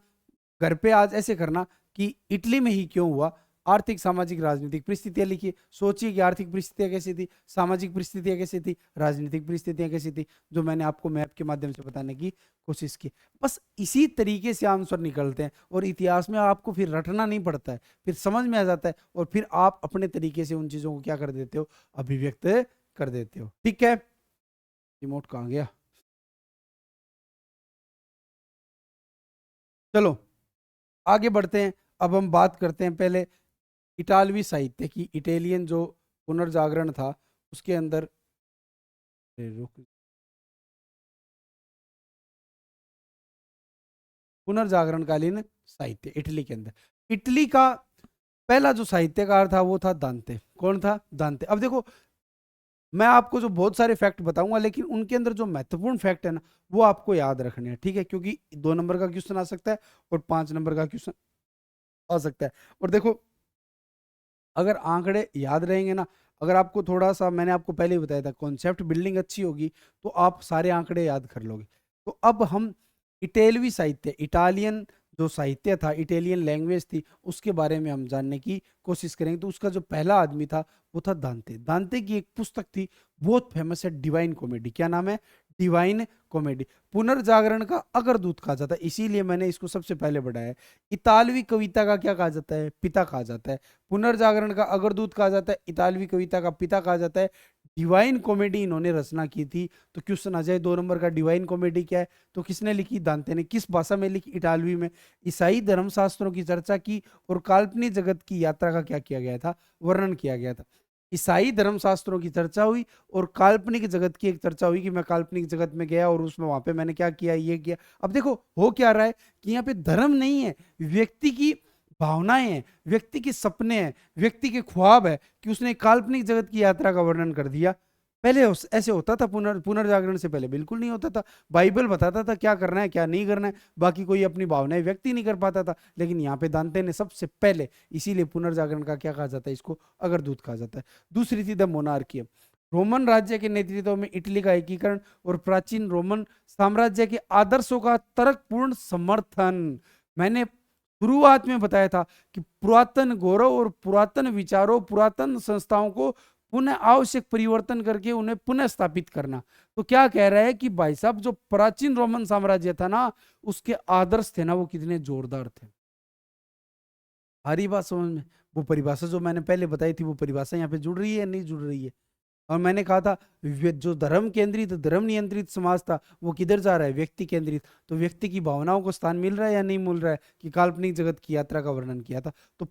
घर पे आज ऐसे करना कि इटली में ही क्यों हुआ, आर्थिक सामाजिक राजनीतिक परिस्थितियां लिखिए, सोचिए कि आर्थिक परिस्थितियां कैसी थी, सामाजिक परिस्थितियां कैसी थी, राजनीतिक परिस्थितियां कैसी थी, जो मैंने आपको मैप के माध्यम से बताने की कोशिश की। बस इसी तरीके से आंसर निकलते हैं, और इतिहास में आपको फिर रटना नहीं पड़ता है, फिर समझ में आ जाता है, और फिर आप अपने तरीके से उन चीजों को क्या कर देते हो, अभिव्यक्त कर देते हो। ठीक है, रिमोट कहाँ गया, चलो आगे बढ़ते हैं। अब हम बात करते हैं पहले इटालवी साहित्य की। इटालियन जो पुनर्जागरण था, उसके अंदर पुनर्जागरणकालीन साहित्य इटली के अंदर, इटली का पहला जो साहित्यकार था वो था दांते। कौन था, दांते। अब देखो, मैं आपको जो बहुत सारे फैक्ट बताऊंगा, लेकिन उनके अंदर जो महत्वपूर्ण फैक्ट है ना, वो आपको याद रखने हैं, ठीक है, क्योंकि 2 नंबर का क्वेश्चन आ सकता है और 5 नंबर का क्वेश्चन आ सकता है। और देखो, अगर आंकड़े याद रहेंगे ना, अगर आपको थोड़ा सा, मैंने आपको पहले ही बताया था, कॉन्सेप्ट बिल्डिंग अच्छी होगी, तो आप सारे आंकड़े याद कर लोगे। तो अब हम इटालवी साहित्य, इटालियन जो साहित्य था, इटालियन लैंग्वेज थी, उसके बारे में हम जानने की कोशिश करेंगे। तो उसका जो पहला आदमी था वो था दांते। दांते की एक पुस्तक थी, बहुत फेमस है, डिवाइन कॉमेडी। क्या नाम है, डिवाइन कॉमेडी। पुनर्जागरण का अग्रदूत कहा जाता है, इसीलिए मैंने इसको सबसे पहले बढ़ाया है। इतालवी कविता का क्या कहा जाता है, पिता कहा जाता है। पुनर्जागरण का अग्रदूत कहा जाता है, इतालवी कविता का पिता कहा जाता है। डिवाइन कॉमेडी इन्होंने रचना की थी। तो क्वेश्चन आ जाए 2 नंबर का, डिवाइन कॉमेडी क्या है, तो किसने लिखी, दांते ने। किस भाषा में लिखी, इटालवी में। ईसाई धर्मशास्त्रों की चर्चा की और काल्पनिक जगत की यात्रा का क्या किया गया था, वर्णन किया गया था। ईसाई धर्मशास्त्रों की चर्चा हुई और काल्पनिक जगत की एक चर्चा हुई कि मैं काल्पनिक जगत में गया और उसमें वहां पे मैंने क्या किया, ये किया। अब देखो, हो क्या रहा है कि यहाँ पे धर्म नहीं है, व्यक्ति की भावनाएं हैं, व्यक्ति के सपने हैं, व्यक्ति के ख्वाब है, कि उसने काल्पनिक जगत की यात्रा का वर्णन कर दिया। पहले ऐसे होता था, पुनर्जागरण से पहले बिल्कुल नहीं होता था। बाइबल बताता था क्या करना है, क्या नहीं करना है, बाकी कोई अपनी भावनाएं व्यक्त ही नहीं कर पाता था। लेकिन यहाँ पे दांते ने सबसे पहले, इसीलिए पुनर्जागरण का क्या कहा जाता है, इसको अग्रदूत कहा जाता है। दूसरी थी द मोनार्की। रोमन राज्य के नेतृत्व में इटली का एकीकरण और प्राचीन रोमन साम्राज्य के आदर्शों का तर्कपूर्ण समर्थन। मैंने शुरुआत में बताया था कि पुरातन गौरव और पुरातन विचारों, पुरातन संस्थाओं को पुनः आवश्यक परिवर्तन करके उन्हें पुनः स्थापित करना। तो क्या कह रहा है कि भाई साहब, जो प्राचीन रोमन साम्राज्य था ना, उसके आदर्श थे ना, वो कितने जोरदार थे। हरी बात समझ में, वो परिभाषा जो मैंने पहले बताई थी, वो परिभाषा यहाँ पे जुड़ रही है, नहीं जुड़ रही है, और मैंने कहा था जो धर्म केंद्रित धर्म नियंत्रित समाज था वो किधर जा रहा है, व्यक्ति केंद्रित। तो व्यक्ति की भावनाओं को स्थान मिल रहा है या नहीं मिल रहा है, कि काल्पनिक जगत की यात्रा का वर्णन किया था। तो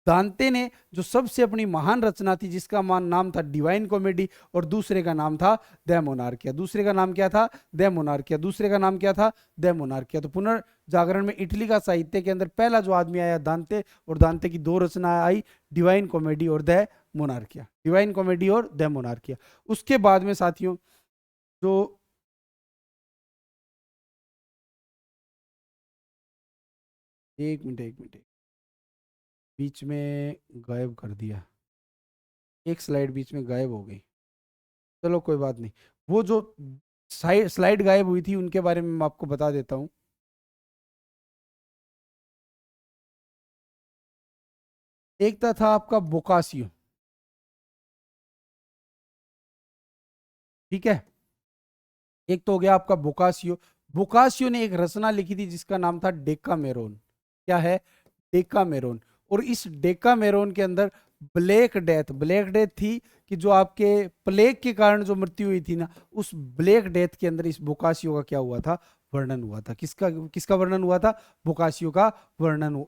दांते ने जो सबसे अपनी महान रचना थी जिसका नाम था डिवाइन कॉमेडी, और दूसरे का नाम था द मोनार्किया। दूसरे का नाम क्या था, द मोनार्किया। दूसरे का नाम क्या था, द मोनार्किया। तो पुनर्जागरण में इटली का साहित्य के अंदर पहला जो आदमी आया दांते, और दांते की दो रचना आई, डिवाइन कॉमेडी और द मोनार्किया। डिवाइन कॉमेडी और द मोनार्किया। उसके बाद में साथियों जो एक मिनट बीच में गायब कर दिया, एक स्लाइड बीच में गायब हो गई। चलो कोई बात नहीं, वो जो स्लाइड गायब हुई थी उनके बारे में मैं आपको बता देता हूँ। एक था आपका बोकासियो, ठीक है। एक तो हो गया आपका बोकासियो। बोकासियो ने एक रचना लिखी थी जिसका नाम था डेकामेरोन। क्या है, डेकामेरोन। और इस डेकामेरोन के अंदर ब्लैक डेथ थी, कि जो आपके प्लेग के कारण जो मृत्यु हुई थी ना, उस ब्लैक डेथ के अंदर इस बोकासियो का क्या हुआ था, वर्णन हुआ था। किसका किसका वर्णन हुआ था, बोकासियो का वर्णन।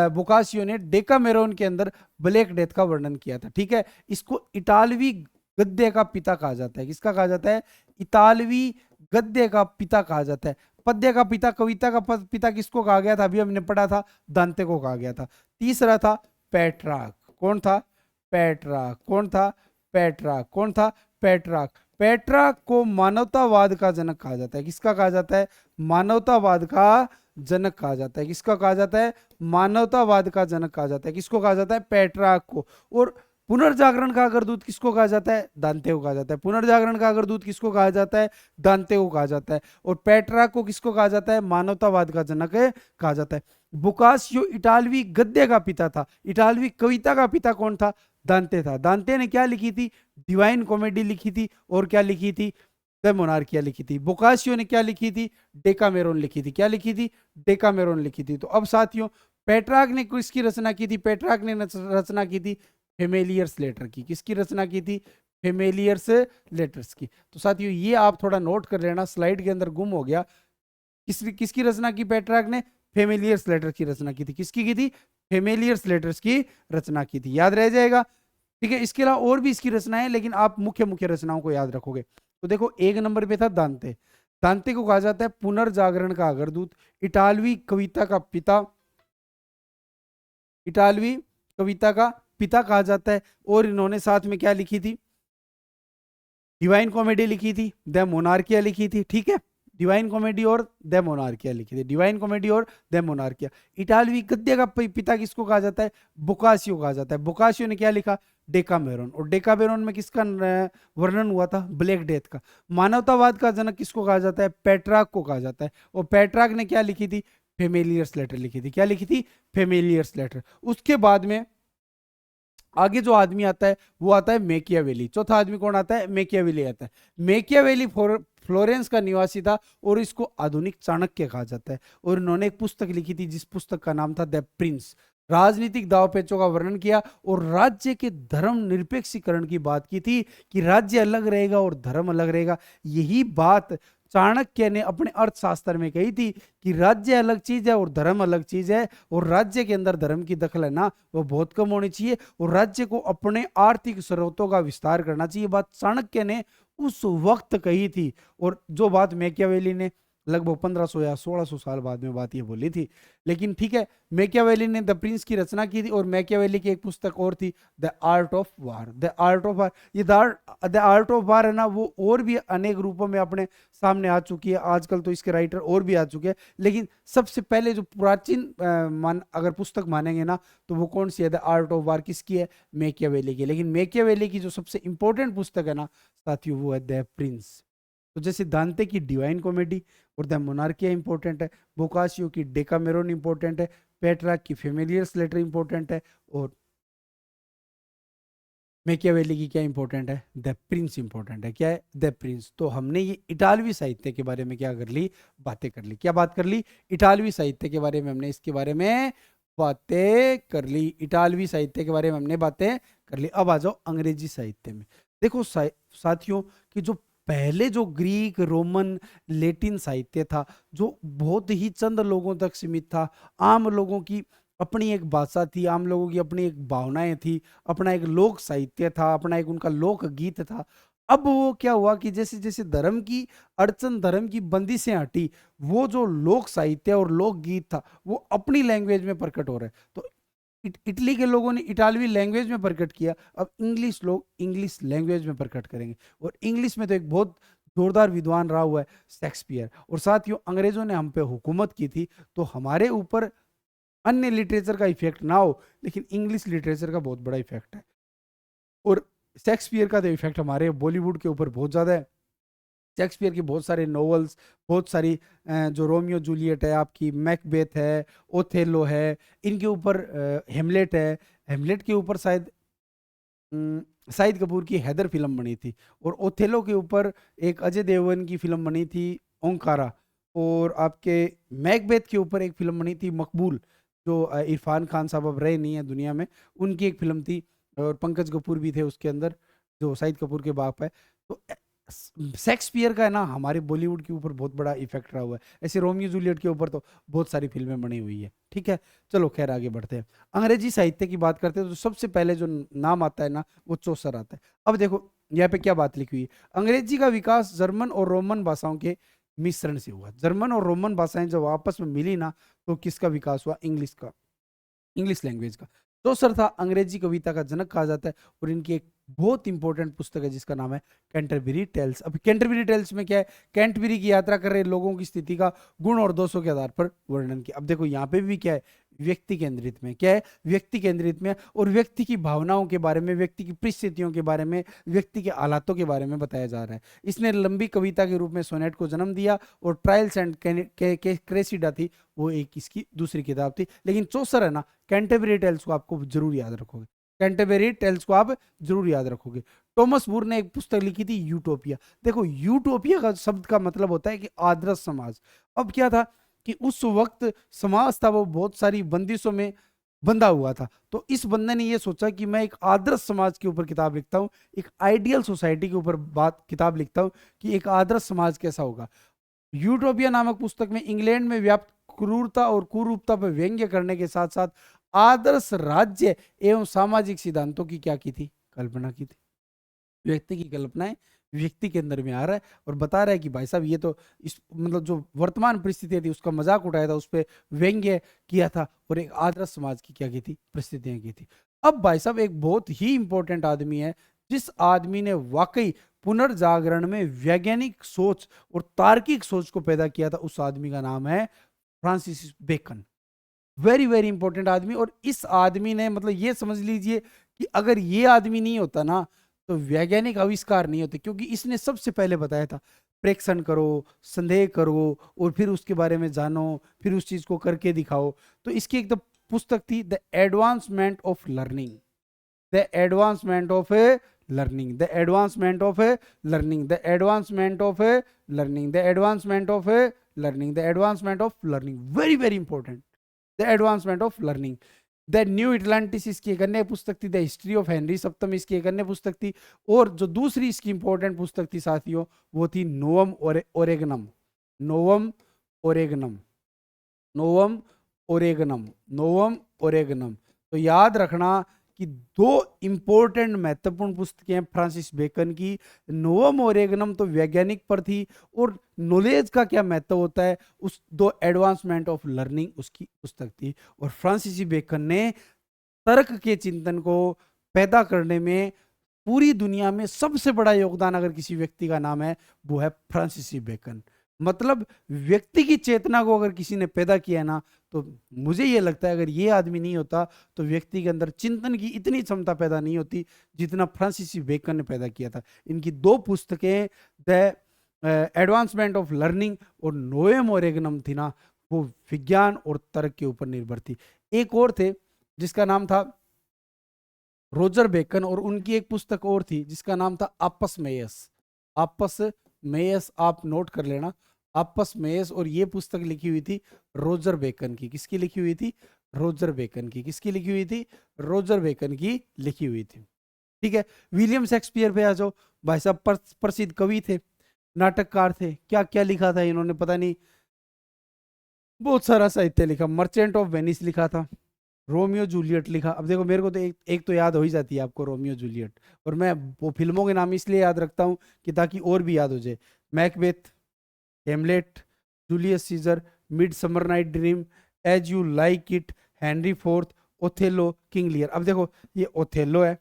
बोकासियो ने डेकामेरोन के अंदर ब्लैक डेथ का वर्णन किया था, ठीक है। इसको इतालवी गद्य का पिता कहा जाता है। किसका कहा जाता है, इतालवी गद्य का पिता कहा जाता है। पद्य का पिता, कविता का पिता किसको कहा गया था, अभी हमने पढ़ा था, दांते को कहा गया था। तीसरा था पेट्राक। कौन था, पेट्राक। कौन था, पेट्राक। कौन था, पेट्राक। पेट्राक को मानवतावाद का जनक कहा जाता है। किसका कहा जाता है, मानवतावाद का जनक कहा जाता है। किसका कहा जाता है, मानवतावाद का जनक कहा जाता है। किसको कहा जाता है, पेट्राक को। और पुनर्जागरण का अग्रदूत किसको कहा जाता है, दांते को कहा जाता है। पुनर्जागरण का अग्रदूत किसको कहा जाता है, दांते को कहा जाता है। और पेट्राक को किसको कहा जाता है, मानवतावाद का जनक कहा जाता है। बोकासियो इटालवी गद्य का पिता था। इटालवी कविता का पिता कौन था, दांते था। दांते ने क्या लिखी थी, डिवाइन कॉमेडी लिखी थी, और क्या लिखी थी, द मोनार्किया लिखी थी। बोकासियो ने क्या लिखी थी, डेकामेरोन लिखी थी। क्या लिखी थी, डेकामेरोन लिखी थी। तो अब साथियों पेट्राक ने किसकी रचना की थी, पेट्राक ने रचना की थी फेमेलियर्स लेटर की। किसकी रचना की थी, फेमेलियर्स लेटर्स की। तो साथियों ये आप थोड़ा नोट कर लेना, स्लाइड के अंदर गुम हो गया। किसकी रचना की पेट्राक ने, फेमिलियर्स लेटर की रचना की थी। किसकी की थी, फेमिलियर्स लेटर्स की रचना की थी। याद रह जाएगा, ठीक है। इसके अलावा और भी इसकी रचनाएं, लेकिन आप मुख्य मुख्य रचनाओं को याद रखोगे। तो देखो एक नंबर पे था दांते। दांते को कहा जाता है पुनर्जागरण का अग्रदूत, इटालवी कविता का पिता, इटालवी कविता का पिता कहा जाता है। और इन्होंने साथ में क्या लिखी थी, डिवाइन कॉमेडी लिखी थी, द मोनार्किया लिखी थी, ठीक है। डिवाइन कॉमेडी और द मोनार्किया लिखी थी, डिवाइन कॉमेडी और द मोनार्किया। इटालवी गद्य का पिता किसको कहा जाता है, बोकासियो कहा जाता है। बोकासियो ने क्या लिखा, डेकामेरोन। और डेकामेरोन में किसका वर्णन हुआ था, ब्लैक डेथ का। मानवतावाद का जनक किसको कहा जाता है, पेट्राक को कहा जाता है। और पेट्राक ने क्या लिखी थी, फेमिलियर्स लेटर लिखी थी। क्या लिखी थी, फेमिलियर्स लेटर। उसके बाद में आगे जो आदमी आता है वो आता है मेकियावेली। चौथा आदमी कौन आता है, मेकियावेली आता है। मेकियावेली फ्लोरेंस का निवासी था, और इसको आधुनिक चाणक्य कहा जाता है। और इन्होंने एक पुस्तक लिखी थी जिस पुस्तक का नाम था द प्रिंस। राजनीतिक दावपेचों का वर्णन किया, और राज्य के धर्म निरपेक्षीकरण की बात की थी, कि राज्य अलग रहेगा और धर्म अलग रहेगा। यही बात चाणक्य ने अपने अर्थशास्त्र में कही थी, कि राज्य अलग चीज है और धर्म अलग चीज है, और राज्य के अंदर धर्म की दखल है ना वो बहुत कम होनी चाहिए, और राज्य को अपने आर्थिक स्रोतों का विस्तार करना चाहिए। बात चाणक्य ने उस वक्त कही थी, और जो बात मैकियावेली ने लगभग 1500 या 1600 साल बाद में बात ये बोली थी। लेकिन ठीक है, मैकियावेली ने द प्रिंस की रचना की थी, और मैकियावेली की एक पुस्तक और थी, the art of war. The art of war, ये द आर्ट ऑफ वार है ना, वो और भी अनेक रूपों में अपने सामने आ चुकी है। आजकल तो इसके राइटर और भी आ चुके हैं, लेकिन सबसे पहले जो प्राचीन अगर पुस्तक मानेंगे ना, तो वो कौन सी है, द आर्ट ऑफ वार। किसकी है, मैकियावेली की। लेकिन मैकियावेली की जो सबसे इंपॉर्टेंट पुस्तक है ना साथियों, वो है द प्रिंस। तो जैसे दांते की डिवाइन कॉमेडी और द मोनार्किया इंपॉर्टेंट है, बोकासियो की डेकामेरोन इंपॉर्टेंट है, पेट्राक की फेमिलियर्स लेटर इंपॉर्टेंट है, और मैकियावेली की क्या इंपॉर्टेंट है, द प्रिंस इंपॉर्टेंट है। क्या है, द प्रिंस। तो हमने ये इटालवी साहित्य के बारे में क्या कर ली, बातें कर ली। क्या बात कर ली, इटालवी साहित्य के बारे में हमने इसके बारे में बातें कर ली, इटालवी साहित्य के बारे में हमने बातें कर ली। अब आ जाओ अंग्रेजी साहित्य में। देखो साथियों कि जो पहले जो ग्रीक, रोमन, लेटिन साहित्य था, जो बहुत ही चंद लोगों तक सीमित था, आम लोगों की अपनी एक भाषा थी, आम लोगों की अपनी एक भावनाएं थी, अपना एक लोक साहित्य था, अपना एक उनका लोक गीत था। अब वो क्या हुआ कि जैसे जैसे धर्म की अड़चन, धर्म की बंदिशें हटी, वो जो लोक साहित्य और लोक गीत था वो अपनी लैंग्वेज में प्रकट हो रहा है। तो इटली के लोगों ने इटालवी लैंग्वेज में प्रकट किया, अब इंग्लिश लोग इंग्लिश लैंग्वेज में प्रकट करेंगे। और इंग्लिश में तो एक बहुत जोरदार विद्वान रहा हुआ है शेक्सपियर। और साथियों अंग्रेजों ने हम पे हुकूमत की थी, तो हमारे ऊपर अन्य लिटरेचर का इफेक्ट ना हो, लेकिन इंग्लिश लिटरेचर का बहुत बड़ा इफेक्ट है। और शेक्सपियर का तो इफेक्ट हमारे बॉलीवुड के ऊपर बहुत ज़्यादा है। शेक्सपियर की बहुत सारे नॉवेल्स, बहुत सारी जो रोमियो जूलियट है, आपकी मैकबेथ है, ओथेलो है, इनके ऊपर हेमलेट है, हेमलेट के ऊपर शायद शाहिद कपूर की हैदर फिल्म बनी थी। और ओथेलो के ऊपर एक अजय देवगन की फिल्म बनी थी ओंकारा। और आपके मैकबेथ के ऊपर एक फिल्म बनी थी मकबूल, जो इरफान खान साहब अब रहे नहीं है दुनिया में, उनकी एक फिल्म थी। और पंकज कपूर भी थे उसके अंदर, जो शाहिद कपूर के बाप है। तो शेक्सपियर का है ना हमारे बॉलीवुड के ऊपर बहुत बड़ा इफेक्ट रहा हुआ है। ऐसे रोमियो जूलियट के ऊपर तो बहुत सारी फिल्में बनी हुई है। ठीक है, चलो खैर आगे बढ़ते हैं। अंग्रेजी साहित्य की बात करते हैं तो सबसे पहले जो नाम आता है ना वो चौसर आता है। अब देखो यहाँ पे क्या बात लिखी हुई है, अंग्रेजी का विकास जर्मन और रोमन भाषाओं के मिश्रण से हुआ। जर्मन और रोमन भाषाएं जब आपस में मिली ना तो किसका विकास हुआ, इंग्लिश का, इंग्लिश लैंग्वेज का। चौसर था अंग्रेजी कविता का जनक कहा जाता है। और इनकी एक बहुत इंपॉर्टेंट पुस्तक है जिसका नाम है कैंटरबरी टेल्स। अब कैंटरबरी टेल्स में क्या है, कैंटरबरी की यात्रा कर रहे लोगों की स्थिति का गुण और दोषों के आधार पर वर्णन किया। अब देखो यहाँ पे भी क्या है, व्यक्ति केंद्रित में, क्या है, व्यक्ति केंद्रित में, और व्यक्ति की भावनाओं के बारे में, व्यक्ति की परिस्थितियों के बारे में, व्यक्ति के हालातों के बारे में बताया जा रहा है। इसने लंबी कविता के रूप में सोनेट को जन्म दिया। और ट्रायल्स एंड क्रेसिडा थी वो एक इसकी दूसरी किताब थी। लेकिन चौसर है ना, कैंटरबरी टेल्स को आपको जरूर याद रखोगे, कैंटरबरी टेल्स को आप जरूर याद रखोगे। टॉमस मूर ने एक पुस्तक लिखी थी यूटोपिया। देखो यूटोपिया का शब्द का मतलब होता है कि आदर्श समाज। अब क्या था कि उस वक्त समाज था वो बहुत सारी बंदिशों में बंधा हुआ था। तो इस बंदे ने ये सोचा कि मैं एक आदर्श समाज के ऊपर किताब लिखता हूँ, एक आइडियल सोसाइटी के ऊपर बात किताब लिखता हूँ कि एक आदर्श समाज कैसा होगा। यूटोपिया नामक पुस्तक में इंग्लैंड में व्याप्त क्रूरता और कुरूपता पर व्यंग्य करने के साथ साथ आदर्श राज्य एवं सामाजिक सिद्धांतों की क्या की थी, कल्पना की थी। व्यक्ति की कल्पनाएं व्यक्ति के अंदर में आ रहा है और बता रहा है कि भाई साहब ये तो इस मतलब जो वर्तमान परिस्थितियां थी उसका मजाक उठाया था, उस पर व्यंग्य किया था, और एक आदर्श समाज की क्या की थी, परिस्थितियां की थी। अब भाई साहब एक बहुत ही इंपॉर्टेंट आदमी है जिस आदमी ने वाकई पुनर्जागरण में वैज्ञानिक सोच और तार्किक सोच को पैदा किया था, उस आदमी का नाम है Francis Bacon. Very very important आदमी। और इस आदमी ने मतलब ये समझ लीजिए कि अगर ये आदमी नहीं होता ना तो वैज्ञानिक आविष्कार नहीं होते, क्योंकि इसने सबसे पहले बताया था प्रेक्षण करो, संदेह करो, और फिर उसके बारे में जानो, फिर उस चीज को करके दिखाओ। तो इसकी एक तो पुस्तक थी the advancement of learning, the advancement of A learning, the advancement of A learning, the advancement of A learning, the advancement of A learning, the advancement of learning. Very very important, the advancement of learning. The new Atlantis इसकी एक अन्य पुस्तक थी। The history of Henry सप्तम इसकी एक अन्य पुस्तक थी। और जो दूसरी इसकी इंपॉर्टेंट पुस्तक थी साथियों वो थी नोवम ओरेगनम, नोवम ओरेगनम, नोवम ओरेगनम, नोवम ओरेगनम। तो याद रखना कि दो इंपॉर्टेंट महत्वपूर्ण पुस्तकें हैं फ्रांसिस बेकन की। नोवम ओरेगनम तो वैज्ञानिक पर थी, और नॉलेज का क्या महत्व होता है उस दो एडवांसमेंट ऑफ लर्निंग उसकी पुस्तक थी। और फ्रांसिस बेकन ने तर्क के चिंतन को पैदा करने में पूरी दुनिया में सबसे बड़ा योगदान अगर किसी व्यक्ति का नाम है वो है फ्रांसिस बेकन। मतलब व्यक्ति की चेतना को अगर किसी ने पैदा किया ना, तो मुझे ये लगता है अगर ये आदमी नहीं होता तो व्यक्ति के अंदर चिंतन की इतनी क्षमता पैदा नहीं होती जितना फ्रांसिस बेकन ने पैदा किया था। इनकी दो पुस्तकें द एडवांसमेंट ऑफ लर्निंग और नोएम ओरेगनम थी ना, वो विज्ञान और तर्क के ऊपर निर्भर थी। एक और थे जिसका नाम था रोजर बेकन, और उनकी एक पुस्तक और थी जिसका नाम था आपस मेयस, आपस मेयस, आप नोट कर लेना, आपस मेयस। और ये पुस्तक लिखी हुई थी रोजर बेकन की। किसकी लिखी हुई थी, रोजर बेकन की। किसकी लिखी हुई थी? रोजर बेकन की लिखी हुई थी। ठीक है, विलियम शेक्सपियर पे आ जाओ। भाई साहब प्रसिद्ध कवि थे, नाटककार थे, क्या क्या लिखा था इन्होंने पता नहीं, बहुत सारा साहित्य लिखा। मर्चेंट ऑफ वेनिस लिखा था, रोमियो जूलियट लिखा। अब देखो मेरे को तो एक तो याद हो ही जाती है आपको, रोमियो जूलियट। और मैं वो फिल्मों के नाम इसलिए याद रखता हूँ कि ताकि और भी याद हो जाए। Macbeth, Hamlet, Julius Caesar, Midsummer Night Dream, As You Like It, Henry Fourth, Othello, King Lear. अब देखो ये ओथेलो है,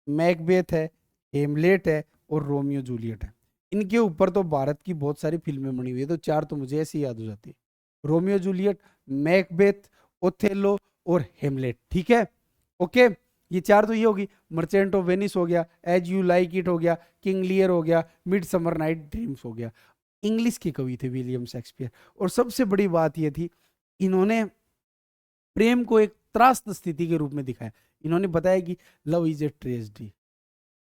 मैकबेथ है, हेमलेट है और रोमियो जूलियट है। इनके ऊपर तो भारत की बहुत सारी फिल्में बनी हुई है, तो चार तो मुझे ऐसे ही याद हो जाती है, रोमियो जूलियट, मैकबेथ, ओथेलो और हेमलेट। ठीक है, ओके, ये चार तो ये होगी। मर्चेंट ऑफ वेनिस हो गया, एज यू लाइक इट हो गया, किंग लियर हो गया, मिड समर नाइट ड्रीम्स हो गया। इंग्लिश के कवि थे विलियम शेक्सपियर। और सबसे बड़ी बात यह थी, इन्होंने प्रेम को एक त्रास्त स्थिति के रूप में दिखाया। इन्होंने बताया कि लव इज ए ट्रेजेडी,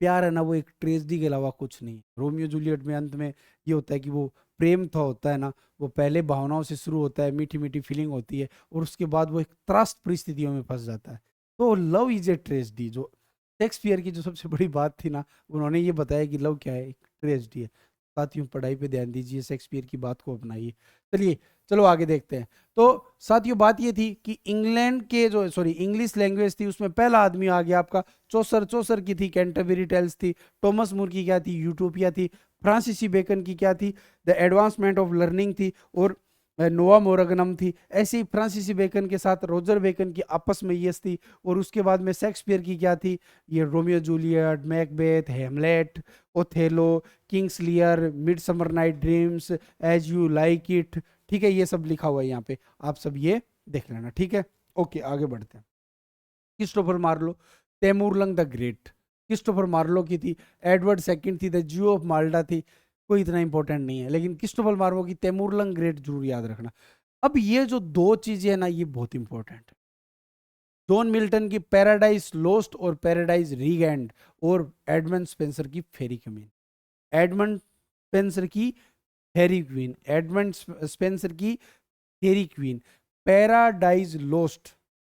प्यार है ना वो एक ट्रेजेडी के अलावा कुछ नहीं। रोमियो जूलियट में अंत में ये होता है कि वो प्रेम था होता है ना, वो पहले भावनाओं से शुरू होता है, मीठी मीठी फीलिंग होती है, और उसके बाद वो एक त्रास्त परिस्थितियों में फंस जाता है। तो लव इज ए ट्रेजेडी, जो शेक्सपियर की जो सबसे बड़ी बात थी ना, उन्होंने ये बताया कि लव क्या है, एक ट्रेजेडी है। साथियों पढ़ाई पे ध्यान दीजिए, शेक्सपियर की बात को अपनाइए। चलिए चलो आगे देखते हैं। तो साथियों बात ये थी कि इंग्लैंड के जो इंग्लिश लैंग्वेज थी उसमें पहला आदमी आ गया आपका चौसर। चौसर की थी कैंटरबरी टेल्स थी, टॉमस मूर की क्या थी, यूटोपिया थी, फ्रांसीसी बेकन की क्या थी, द एडवांसमेंट ऑफ लर्निंग थी, और नोवा मोरगनम थी। ऐसे ही फ्रांसीसी बेकन के साथ रोजर बेकन की आपस में यस थी। और उसके बाद में शेक्सपियर की क्या थी, ये Romeo Juliet, Macbeth, Hamlet, Othello, Kings Lear, Midsummer Night Dreams, As You Like It. ठीक है, ये सब लिखा हुआ है यहाँ पे, आप सब ये देख लेना। ठीक है, ओके आगे बढ़ते हैं। Christopher Marlowe, Taimur Lang the Great, Christopher Marlowe की थी। एडवर्ड सेकंड थी, द ज्यू ऑफ माल्टा थी, कोई इतना इंपॉर्टेंट नहीं है, लेकिन क्रिस्टोफर मार्लो की तैमूर लंग ग्रेट जरूर याद रखना। अब ये जो दो चीजें है ना, ये बहुत इंपॉर्टेंट है। जॉन मिल्टन की पैराडाइज लोस्ट और पैराडाइज रीगैंड, और एडमंड स्पेंसर की फेरी क्वीन। एडमंड स्पेंसर की फेरी क्वीन, एडमंड स्पेंसर की फेरी क्वीन। पैराडाइज लोस्ट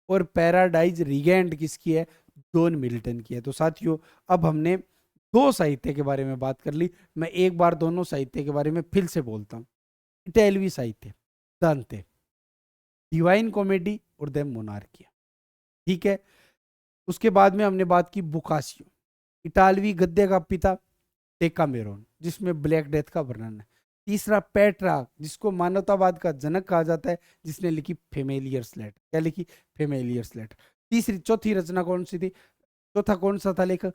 और पैराडाइज रीगैंड किसकी है? जॉन मिल्टन की है। तो साथियों अब हमने दो साहित्य के बारे में बात कर ली। मैं एक बार दोनों साहित्य के बारे में फिर से बोलता हूँ। इटालवी साहित्य, दांते, डिवाइन कॉमेडी और द मोनार्किया। ठीक है, उसके बाद में हमने बात की बुकासियो, इटालवी गद्य का पिता, टेकामेरोन जिसमें ब्लैक डेथ का वर्णन है। तीसरा पेट्रार्क, जिसको मानवतावाद का जनक कहा जाता है, जिसने लिखी फेमिलियर्स लेटर। क्या लिखी? फेमिलियर्स लेटर। चौथी रचना कौन सी थी? चौथा कौन सा था लेखक?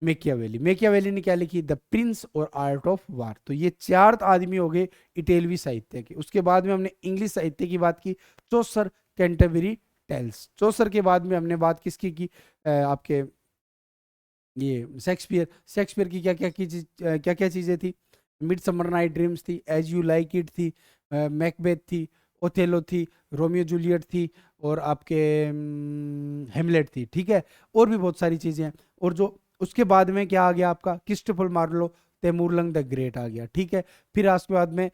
मेकियावेली। मेकियावेली ने क्या लिखी? द प्रिंस और आर्ट ऑफ वार। तो ये चार आदमी हो गए इटालवी साहित्य के। उसके बाद में हमने इंग्लिश साहित्य की बात की, चौसर, कैंटरबरी टेल्स। चौसर के बाद में हमने बात किसकी की? आपके ये शेक्सपियर। शेक्सपियर की क्या क्या चीजें थी? मिड समर नाइट ड्रीम्स थी, एज यू लाइक इट थी, मैकबेथ थी, ओथेलो थी, रोमियो जूलियट थी, और आपके हेमलेट थी। ठीक है, और भी बहुत सारी चीजें हैं। और जो उसके बाद में क्या आ गया आपका? Christopher Marlowe, Taimur Lang the Great आ गया। ठीक है, फिर उसके बाद में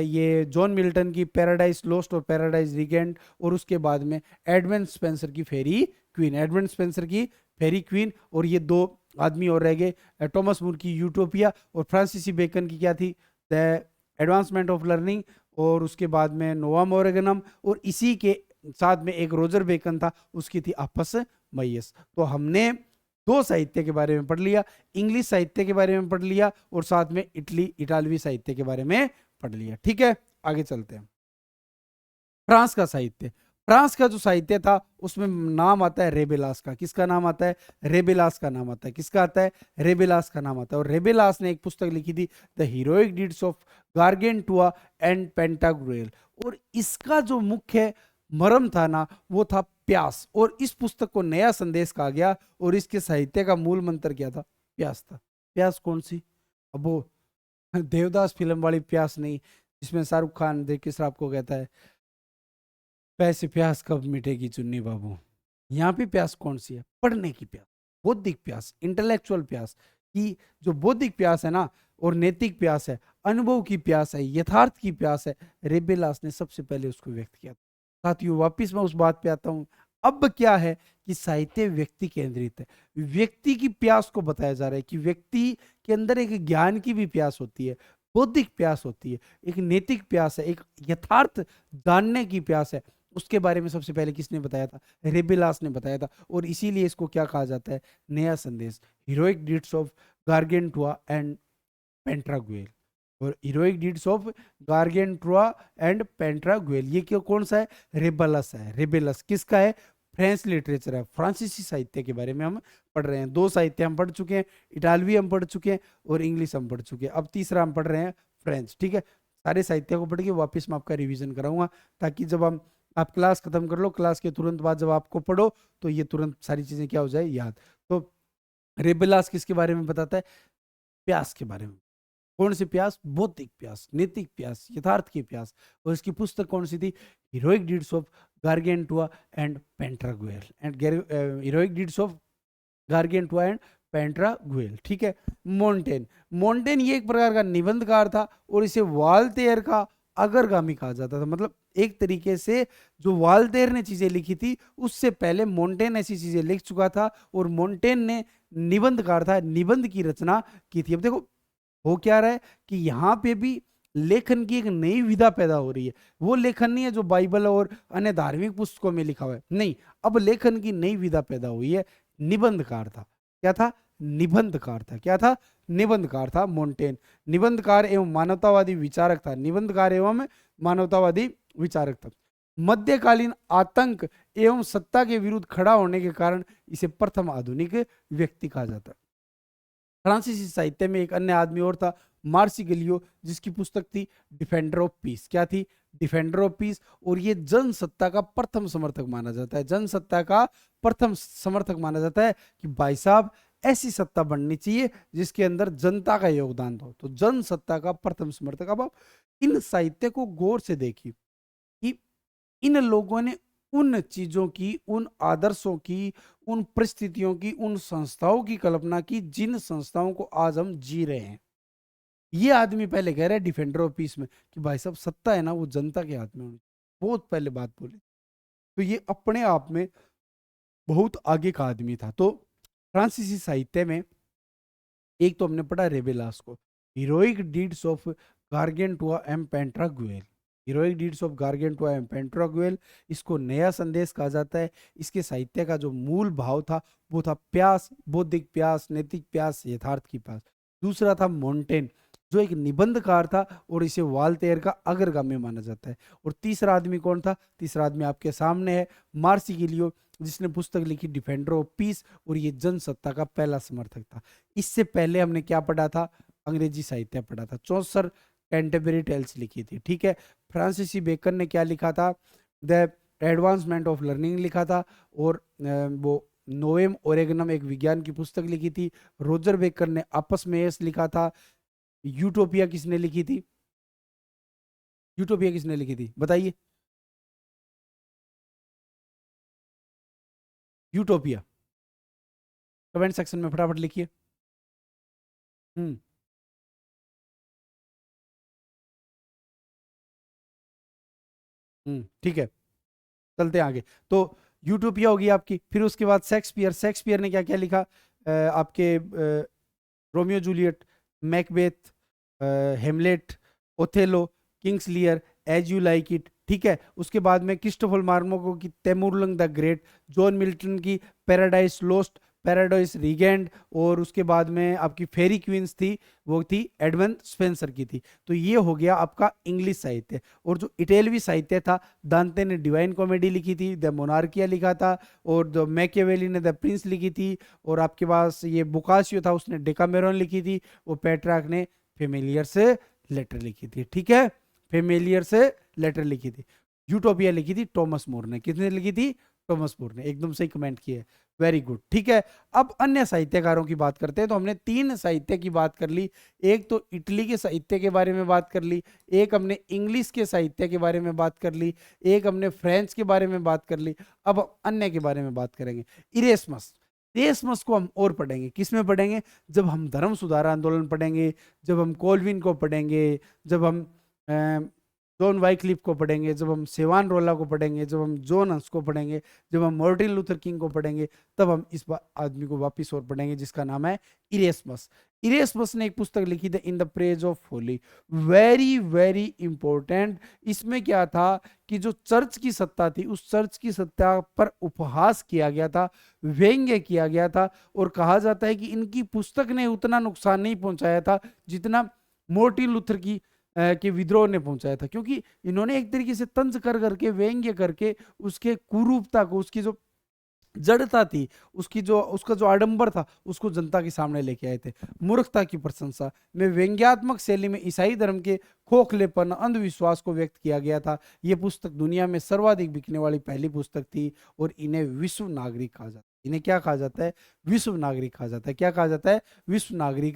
ये जॉन मिल्टन की पैराडाइज लॉस्ट और पैराडाइज रीगेंड, और उसके बाद में एडमंड स्पेंसर की फेरी क्वीन। एडमंड स्पेंसर की फेरी क्वीन, और ये दो आदमी और रह गए, टॉमस मूर की यूटोपिया, और फ्रांसीसी बेकन की क्या थी? द एडवांसमेंट ऑफ लर्निंग, और उसके बाद में नोवा मोरगनम, और इसी के साथ में एक रोजर बेकन था, उसकी थी आपस मैयस। तो हमने दो साहित्य के बारे में पढ़ लिया, इंग्लिश साहित्य के बारे में पढ़ लिया, और साथ में इटालवी साहित्य के बारे में पढ़ लिया। ठीक है, आगे चलते हैं। फ्रांस का साहित्य। फ्रांस का जो साहित्य था उसमें नाम आता है रेबेलास का। किसका नाम आता है? रेबेलास का नाम आता है। किसका आता है? रेबेलास का नाम आता है। और रेबेलास ने एक पुस्तक लिखी थी, the heroic deeds of Gargantua and Pantagruel. और इसका जो मुख्य मर्म था ना, वो था प्यास। और इस पुस्तक को नया संदेश कहा गया, और इसके साहित्य का मूल मंत्र क्या था? प्यास था। प्यास कौन सी? अब वो देवदास फिल्म वाली प्यास नहीं, जिसमें शाहरुख खान देख किस आपको कहता है, पैसे प्यास कब मिटेगी चुन्नी बाबू। यहाँ पे प्यास कौन सी है? पढ़ने की प्यास, बौद्धिक प्यास, इंटेलेक्चुअल प्यास। की जो बौद्धिक प्यास है ना, और नैतिक प्यास है, अनुभव की प्यास है, यथार्थ की प्यास है, रेबेलास ने सबसे पहले उसको व्यक्त किया। साथियों वापिस मैं उस बात पे आता हूं, अब क्या है कि साहित्य व्यक्ति केंद्रित है। व्यक्ति की प्यास को बताया जा रहा है कि व्यक्ति के अंदर एक ज्ञान की भी प्यास होती है, बौद्धिक प्यास होती है, एक नैतिक प्यास है, एक यथार्थ जानने की प्यास है। उसके बारे में सबसे पहले किसने बताया था? रेबेलास ने बताया था। और इसीलिए इसको क्या कहा जाता है? नया संदेश, heroic deeds of Gargantua and पेंट्रागुएल। और heroic deeds of Gargantua and पेंट्रागुएल, ये क्यों, कौन सा है? रेबेलस है। रेबेलस किसका है? फ्रेंच लिटरेचर है, फ्रांसीसी साहित्य के बारे में हम पढ़ रहे हैं। दो साहित्य हम पढ़ चुके हैं, इटालवी हम पढ़ चुके हैं और इंग्लिश हम पढ़ चुके हैं। अब तीसरा हम पढ़ रहे हैं फ्रेंच। ठीक है, सारे साहित्य को पढ़ के वापिस मैं आपका रिवीजन कराऊंगा, ताकि जब हम आप क्लास खत्म कर लो, क्लास के तुरंत बाद जब आपको पढ़ो तो ये तुरंत सारी चीजें क्या हो जाए, याद। तो रेबेलास किसके बारे में बताता है? प्यास के बारे में। कौन सी प्यास? बौद्धिक प्यास, नैतिक प्यास, यथार्थ की प्यास। और इसकी पुस्तक कौन सी थी? Heroic deeds of Gargantua and Pantagruel. And heroic deeds of Gargantua and Pantagruel. ठीक है। मोंटेन, मोंटेन ये एक प्रकार का निबंधकार था और इसे वाल्तेयर का अग्रगामी कहा जाता था। मतलब एक तरीके से जो वाल्तेयर ने चीजें लिखी थी उससे पहले मोंटेन ऐसी चीजें लिख चुका था, और मोंटेन ने निबंधकार था, निबंध की रचना की थी। अब देखो हो क्या रहा है कि यहाँ पे भी लेखन की एक नई विधा पैदा हो रही है। वो लेखन नहीं है जो बाइबल और अन्य धार्मिक पुस्तकों में लिखा हुआ है, नहीं। अब लेखन की नई विधा पैदा हुई है, निबंधकार था। क्या था? निबंधकार था। क्या था? निबंधकार था मोंटेन। निबंधकार एवं मानवतावादी विचारक था। निबंधकार एवं मानवतावादी विचारक था। मध्यकालीन आतंक एवं सत्ता के विरुद्ध खड़ा होने के कारण इसे प्रथम आधुनिक व्यक्ति कहा जाता है। फ्रांसीसी साहित्य में एक अन्य आदमी और था, मार्सी गलियो, जिसकी पुस्तक थी डिफेंडर ऑफ पीस। क्या थी? Defender of peace. और ये जनसत्ता का प्रथम समर्थक माना जाता है। जनसत्ता का प्रथम समर्थक माना जाता है कि भाई साहब ऐसी सत्ता बननी चाहिए जिसके अंदर जनता का योगदान हो। तो जनसत्ता का प्रथम समर्थक। अब आप इन साहित्य को गौर से देखिए कि इन लोगों ने उन चीजों की, उन आदर्शों की, उन परिस्थितियों की, उन संस्थाओं की कल्पना की जिन संस्थाओं को आज हम जी रहे हैं। ये आदमी पहले कह रहा है डिफेंडर ऑफ पीस में कि भाई साहब सत्ता है ना वो जनता के हाथ में होनी, बहुत पहले बात बोली। तो ये अपने आप में बहुत आगे का आदमी था। तो फ्रांसीसी साहित्य में एक तो हमने पढ़ा रेबेलास को, heroic deeds of Gargantua and Pantagruel. Heroic deeds of Gargantua and Pantagruel, इसको नया संदेश कहा जाता है। इसके साहित्य का जो मूल भाव था वो था प्यास, बौद्धिक प्यास, नैतिक प्यास, यथार्थ की प्यास। दूसरा था मोंटेन, जो एक निबंधकार था और इसे वाल्तेयर का अग्रगामी माना जाता है। और तीसरा आदमी कौन था? तीसरा आदमी आपके सामने है, मार्सी गिलियो, जिसने पुस्तक लिखी डिफेंडर ऑफ पीस, और ये जनसत्ता का पहला समर्थक था। इससे पहले हमने क्या पढ़ा था? अंग्रेजी साहित्य पढ़ा था। चौसर कैंटरबरी टेल्स लिखी थी। ठीक है। फ्रांसीसी बेकन ने क्या लिखा था? द एडवांसमेंट ऑफ लर्निंग लिखा था। और वो नोएम ओरेगनम एक विज्ञान की पुस्तक लिखी थी। रोजर बेकर ने आपस में एस लिखा था। यूटोपिया किसने लिखी थी? यूटोपिया किसने लिखी थी बताइए? यूटोपिया कमेंट सेक्शन में फटाफट लिखिए। हम्म ठीक है, चलते हैं आगे। तो यूटोपिया होगी आपकी। फिर उसके बाद शेक्सपियर। शेक्सपियर ने क्या क्या लिखा? आपके Romeo Juliet, Macbeth, Hamlet, Othello, Kings Lear, As You Like It. ठीक है। उसके बाद में क्रिस्टोफर मार्मोगो की Taimur Lang The Great, John Milton की पैराडाइज लॉस्ट, पैराडाइज रीगेंड। और उसके बाद में आपकी फेरी क्वींस थी, वो थी एडमंड स्पेंसर की थी। तो ये हो गया आपका इंग्लिश साहित्य। और जो इटालवी साहित्य था, दांते ने डिवाइन कॉमेडी लिखी थी, द मोनार्किया लिखा था, और जो मैकियावेली ने द प्रिंस लिखी थी, और आपके पास ये बुकासियो था उसने डेकामेरॉन लिखी थी, वो पेट्रार्क ने फेमिलियर से लेटर लिखी थी। ठीक है, फेमिलियर से लेटर लिखी थी। यूटोपिया लिखी थी टॉमस मोर ने। किसने लिखी थी? टॉमस मोर ने। एकदम सही कमेंट किया है, वेरी गुड। ठीक है। अब अन्य साहित्यकारों की बात करते हैं। तो हमने तीन साहित्य की बात कर ली। एक तो इटली के साहित्य के बारे में बात कर ली, एक हमने इंग्लिश के साहित्य के बारे में बात कर ली, एक हमने फ्रेंच के बारे में बात कर ली। अब अन्य के बारे में बात करेंगे। इरेस्मस, इरेस्मस को हम और पढ़ेंगे। किस में पढ़ेंगे? जब हम धर्म सुधार आंदोलन पढ़ेंगे, जब हम कोल्विन को पढ़ेंगे, जब हम जॉन वाइक्लिफ को पढ़ेंगे, जब हम सेवान रोला को पढ़ेंगे, जब हम जॉन हंस को पढ़ेंगे, जब हम मार्टिन लूथर किंग को पढ़ेंगे, तब हम इस आदमी को वापिस और पढ़ेंगे जिसका नाम है इरेस्मस। इरेस्मस ने एक पुस्तक लिखी थी in the praise of Holi, very very important. इसमें क्या था कि जो चर्च की सत्ता थी उस चर्च की सत्ता पर उपहास किया गया था, व्यंग्य किया गया था, और कहा जाता है कि इनकी पुस्तक ने उतना नुकसान नहीं पहुंचाया था जितना मार्टिन लूथर की के विद्रोह ने पहुंचाया था, क्योंकि इन्होंने एक तरीके से तंज कर करके, व्यंग्य करके उसके कुरूपता को, उसकी जो जड़ता थी, उसका जो आडंबर था, उसको जनता के सामने लेके आए थे। मूर्खता की प्रशंसा में व्यंग्यात्मक शैली में ईसाई धर्म के खोखलेपन, अंधविश्वास को व्यक्त किया गया था। यह पुस्तक दुनिया में सर्वाधिक बिकने वाली पहली पुस्तक थी, और इन्हें विश्व नागरिक कहा जाता है। इन्हें क्या कहा जाता है? विश्व नागरिक कहा जाता है। क्या कहा जाता है? विश्व नागरिक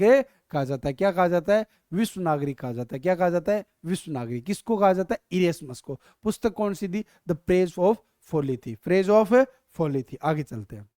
कहा जाता है। क्या कहा जाता है? विश्व नागरिक कहा जाता है। क्या कहा जाता है? विश्व नागरिक। किसको कहा जाता है? इरेस्मस को। पुस्तक कौन सी थी? द प्रेज ऑफ फोली थी। प्रेज ऑफ फोली थी। आगे चलते हैं।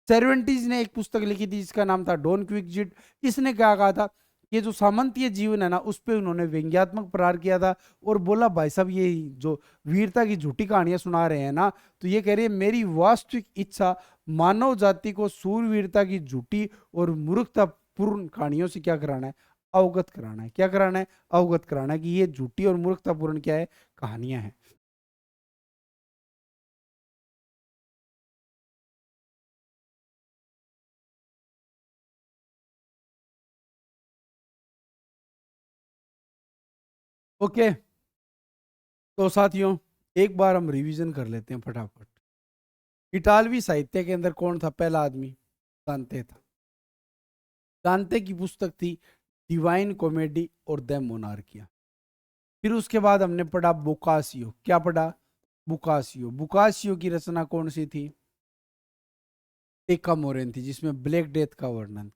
सेरेवेंटीज ने एक पुस्तक लिखी थी जिसका नाम था डॉन क्विक्जिट। इसने क्या कहा था? ये जो सामंतीय जीवन है ना, उस पर उन्होंने व्यंग्यात्मक प्रहार किया था, और बोला भाई साहब ये जो वीरता की झूठी कहानियां सुना रहे हैं ना, तो ये कह रही है मेरी वास्तविक इच्छा मानव जाति को सूरवीरता की झूठी और मूर्खतापूर्ण कहानियों से क्या कराना है? अवगत कराना है। क्या कराना है? अवगत कराना है कि ये झूठी और मूर्खतापूर्ण क्या है? कहानियां हैं। ओके, तो साथियों एक बार हम रिवीजन कर लेते हैं फटाफट। इटालवी साहित्य के अंदर कौन था पहला आदमी? दांते था। दांते की पुस्तक थी डिवाइन कॉमेडी और द मोनार्किया। फिर उसके बाद हमने पढ़ा बोकासियो। क्या पढ़ा? बुकासियो। बुकासियो की रचना कौन सी थी? टेका मोरेन थी, जिसमें ब्लैक डेथ का वर्णन।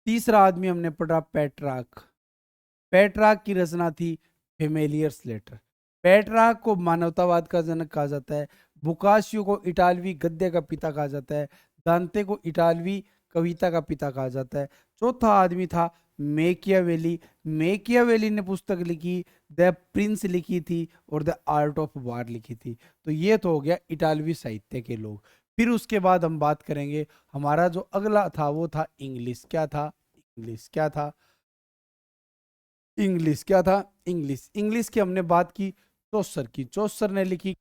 तीसरा आदमी हमने पढ़ा पेट्राक। पेट्राक की रचना थी फेमेलियर्स लेटर। पेट्राक को मानवतावाद का जनक कहा जाता है। बुकासियो को इटालवी गद्य का पिता कहा जाता है। दांते को इटालवी कविता का पिता कहा जाता है। चौथा आदमी था मेकियावेली। मेकियावेली ने पुस्तक लिखी द प्रिंस लिखी थी, और द आर्ट ऑफ वार लिखी थी। तो ये तो हो गया इटालवी साहित्य के लोग। फिर उसके बाद हम बात करेंगे, हमारा जो अगला था वो था इंग्लिश। क्या था? इंग्लिश। क्या था? इंग्लिश। क्या था? इंग्लिश। इंग्लिश की हमने बात की चौसर की। चौसर ने लिखी